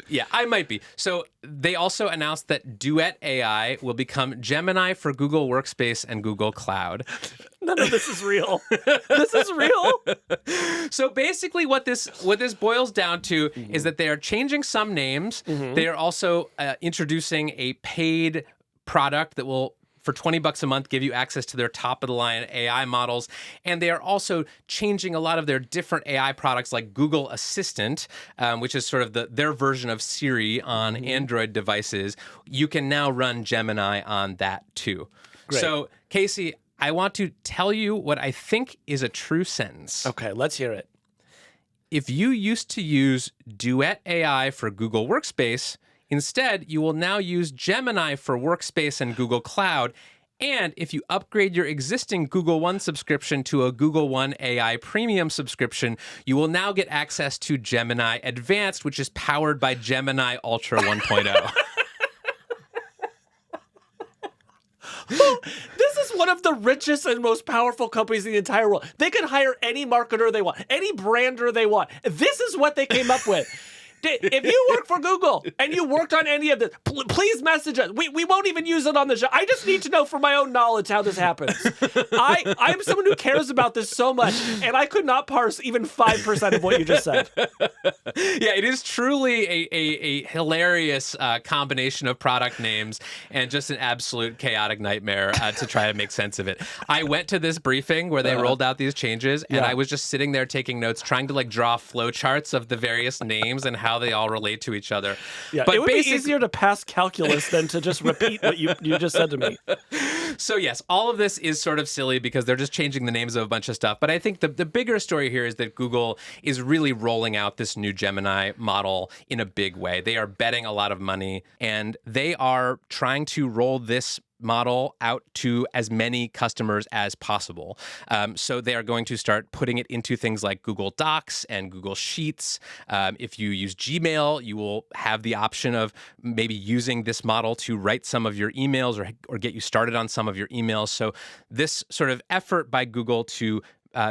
Yeah, I might be. So they also announced that Duet AI will become Gemini for Google Workspace and Google Cloud. None of this is real. This is real? So basically what this boils down to is that they are changing some names. They are also introducing a paid product that will, for $20 a month, give you access to their top-of-the-line AI models. And they are also changing a lot of their different AI products, like Google Assistant, which is sort of their version of Siri on Android devices. You can now run Gemini on that, too. Great. So, Casey, I want to tell you what I think is a true sentence. Okay, let's hear it. If you used to use Duet AI for Google Workspace, instead, you will now use Gemini for Workspace and Google Cloud. And if you upgrade your existing Google One subscription to a Google One AI Premium subscription, you will now get access to Gemini Advanced, which is powered by Gemini Ultra 1.0. This is one of the richest and most powerful companies in the entire world. They could hire any marketer they want, any brander they want. This is what they came up with. If you work for Google and you worked on any of this, please message us. We won't even use it on the show. I just need to know for my own knowledge how this happens. I'm someone who cares about this so much, and I could not parse even 5% of what you just said. Yeah, it is truly a hilarious combination of product names and just an absolute chaotic nightmare to try to make sense of it. I went to this briefing where they rolled out these changes, and I was just sitting there taking notes, trying to draw flowcharts of the various names and how they all relate to each other. Yeah, but it would be easier to pass calculus than to just repeat what you just said to me. So yes, all of this is sort of silly because they're just changing the names of a bunch of stuff. But I think the bigger story here is that Google is really rolling out this new Gemini model in a big way. They are betting a lot of money, and they are trying to roll this model out to as many customers as possible. So they are going to start putting it into things like Google Docs and Google Sheets. If you use Gmail, you will have the option of maybe using this model to write some of your emails or get you started on some of your emails. So this sort of effort by Google to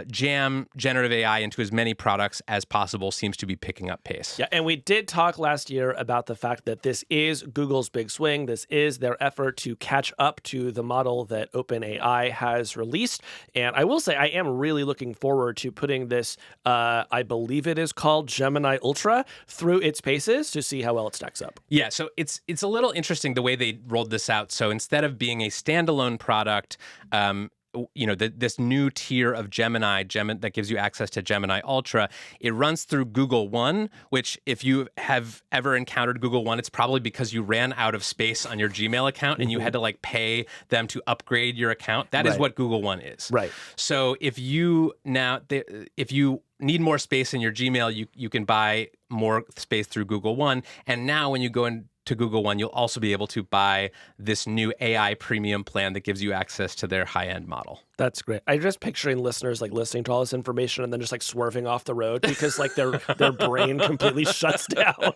jam generative AI into as many products as possible seems to be picking up pace. Yeah, and we did talk last year about the fact that this is Google's big swing. This is their effort to catch up to the model that OpenAI has released. And I will say, I am really looking forward to putting this, I believe it is called Gemini Ultra, through its paces to see how well it stacks up. Yeah, so it's a little interesting the way they rolled this out. So instead of being a standalone product, this new tier of Gemini that gives you access to Gemini Ultra, it runs through Google One, which if you have ever encountered Google One, it's probably because you ran out of space on your Gmail account and you had to like pay them to upgrade your account. That is what Google One is. Right. So if you need more space in your Gmail, you can buy more space through Google One. And now when you go into Google One, you'll also be able to buy this new AI premium plan that gives you access to their high-end model. That's great. I'm just picturing listeners like listening to all this information and then just like swerving off the road because like their brain completely shuts down.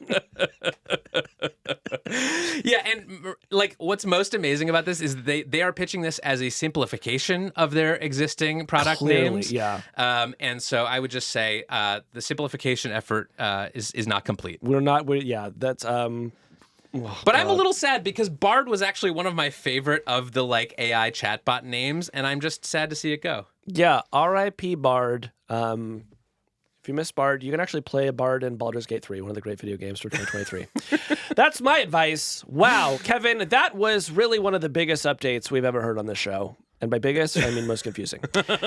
Yeah, and like what's most amazing about this is they are pitching this as a simplification of their existing product names. Yeah. And so I would just say the simplification effort is not complete. That's But I'm a little sad because Bard was actually one of my favorite of the like AI chatbot names, and I'm just sad to see it go. Yeah, R.I.P. Bard. If you miss Bard, you can actually play a Bard in Baldur's Gate 3, one of the great video games for 2023. That's my advice. Wow, Kevin, that was really one of the biggest updates we've ever heard on this show. And by biggest, I mean most confusing.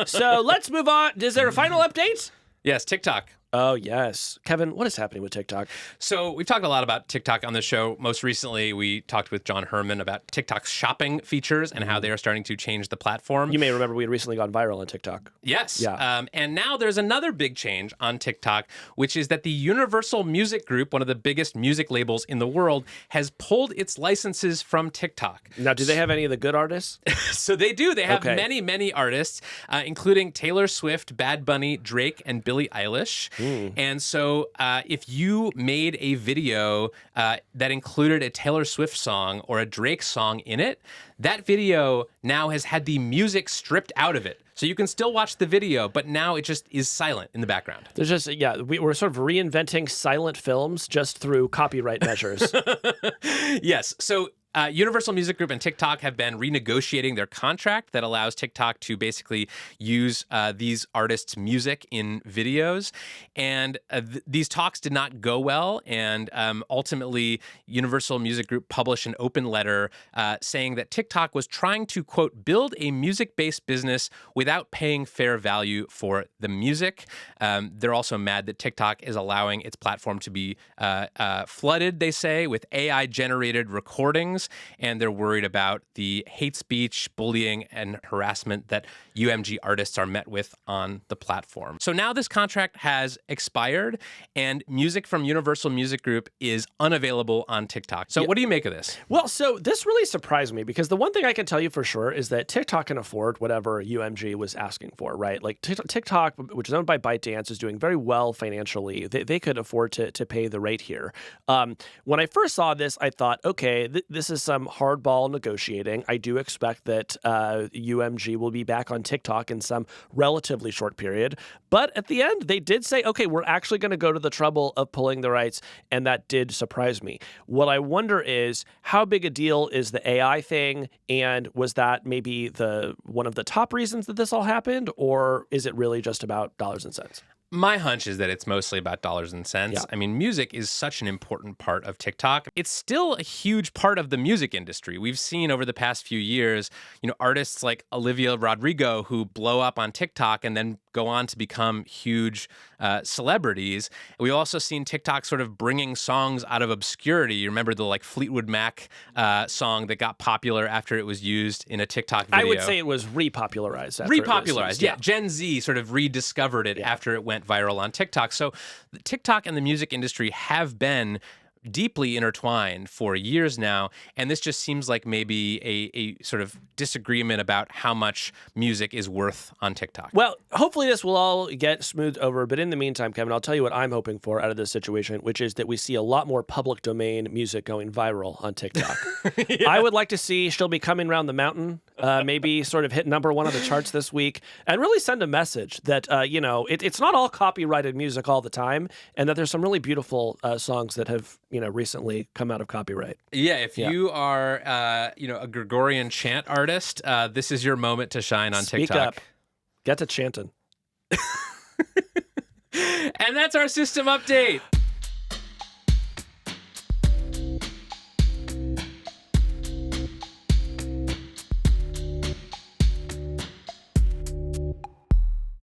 So let's move on. Is there a final update? Yes, TikTok. Oh, yes. Kevin, what is happening with TikTok? So we've talked a lot about TikTok on the show. Most recently, we talked with John Herman about TikTok's shopping features and how they are starting to change the platform. You may remember we had recently gone viral on TikTok. Yes. Yeah. And now there's another big change on TikTok, which is that the Universal Music Group, one of the biggest music labels in the world, has pulled its licenses from TikTok. Now, do they have any of the good artists? So they do. They have Okay. many, many artists, including Taylor Swift, Bad Bunny, Drake, and Billie Eilish. And so if you made a video that included a Taylor Swift song or a Drake song in it, that video now has had the music stripped out of it. So you can still watch the video, but now it just is silent in the background. There's just, we're sort of reinventing silent films just through copyright measures. Yes. So Universal Music Group and TikTok have been renegotiating their contract that allows TikTok to basically use these artists' music in videos. And these talks did not go well. And ultimately, Universal Music Group published an open letter saying that TikTok was trying to, quote, build a music-based business without paying fair value for the music. They're also mad that TikTok is allowing its platform to be flooded, they say, with AI-generated recordings. And they're worried about the hate speech, bullying, and harassment that UMG artists are met with on the platform. So now this contract has expired, and music from Universal Music Group is unavailable on TikTok. So what do you make of this? Well, so this really surprised me because the one thing I can tell you for sure is that TikTok can afford whatever UMG was asking for, right? Like TikTok, which is owned by ByteDance, is doing very well financially. They could afford to pay the rate here. When I first saw this, I thought, okay, this is some hardball negotiating. I do expect that UMG will be back on TikTok in some relatively short period. But at the end, they did say, okay, we're actually going to go to the trouble of pulling the rights. And that did surprise me. What I wonder is how big a deal is the AI thing? And was that maybe one of the top reasons that this all happened? Or is it really just about dollars and cents? My hunch is that it's mostly about dollars and cents. Yeah. I mean, music is such an important part of TikTok. It's still a huge part of the music industry. We've seen over the past few years, artists like Olivia Rodrigo who blow up on TikTok and then go on to become huge celebrities. We've also seen TikTok sort of bringing songs out of obscurity. You remember the Fleetwood Mac song that got popular after it was used in a TikTok video? I would say it was repopularized. Yeah. Gen Z sort of rediscovered it after it went viral on TikTok. So TikTok and the music industry have been deeply intertwined for years now, and this just seems like maybe a sort of disagreement about how much music is worth on TikTok. Well, hopefully this will all get smoothed over, but in the meantime, Kevin, I'll tell you what I'm hoping for out of this situation, which is that we see a lot more public domain music going viral on TikTok. Yeah. I would like to see She'll Be Coming Round the Mountain maybe sort of hit #1 on the charts this week, and really send a message that, it's not all copyrighted music all the time, and that there's some really beautiful songs that have, recently come out of copyright. Yeah, if you are, a Gregorian chant artist, this is your moment to shine on Speak TikTok. up. Get to chanting. And that's our system update.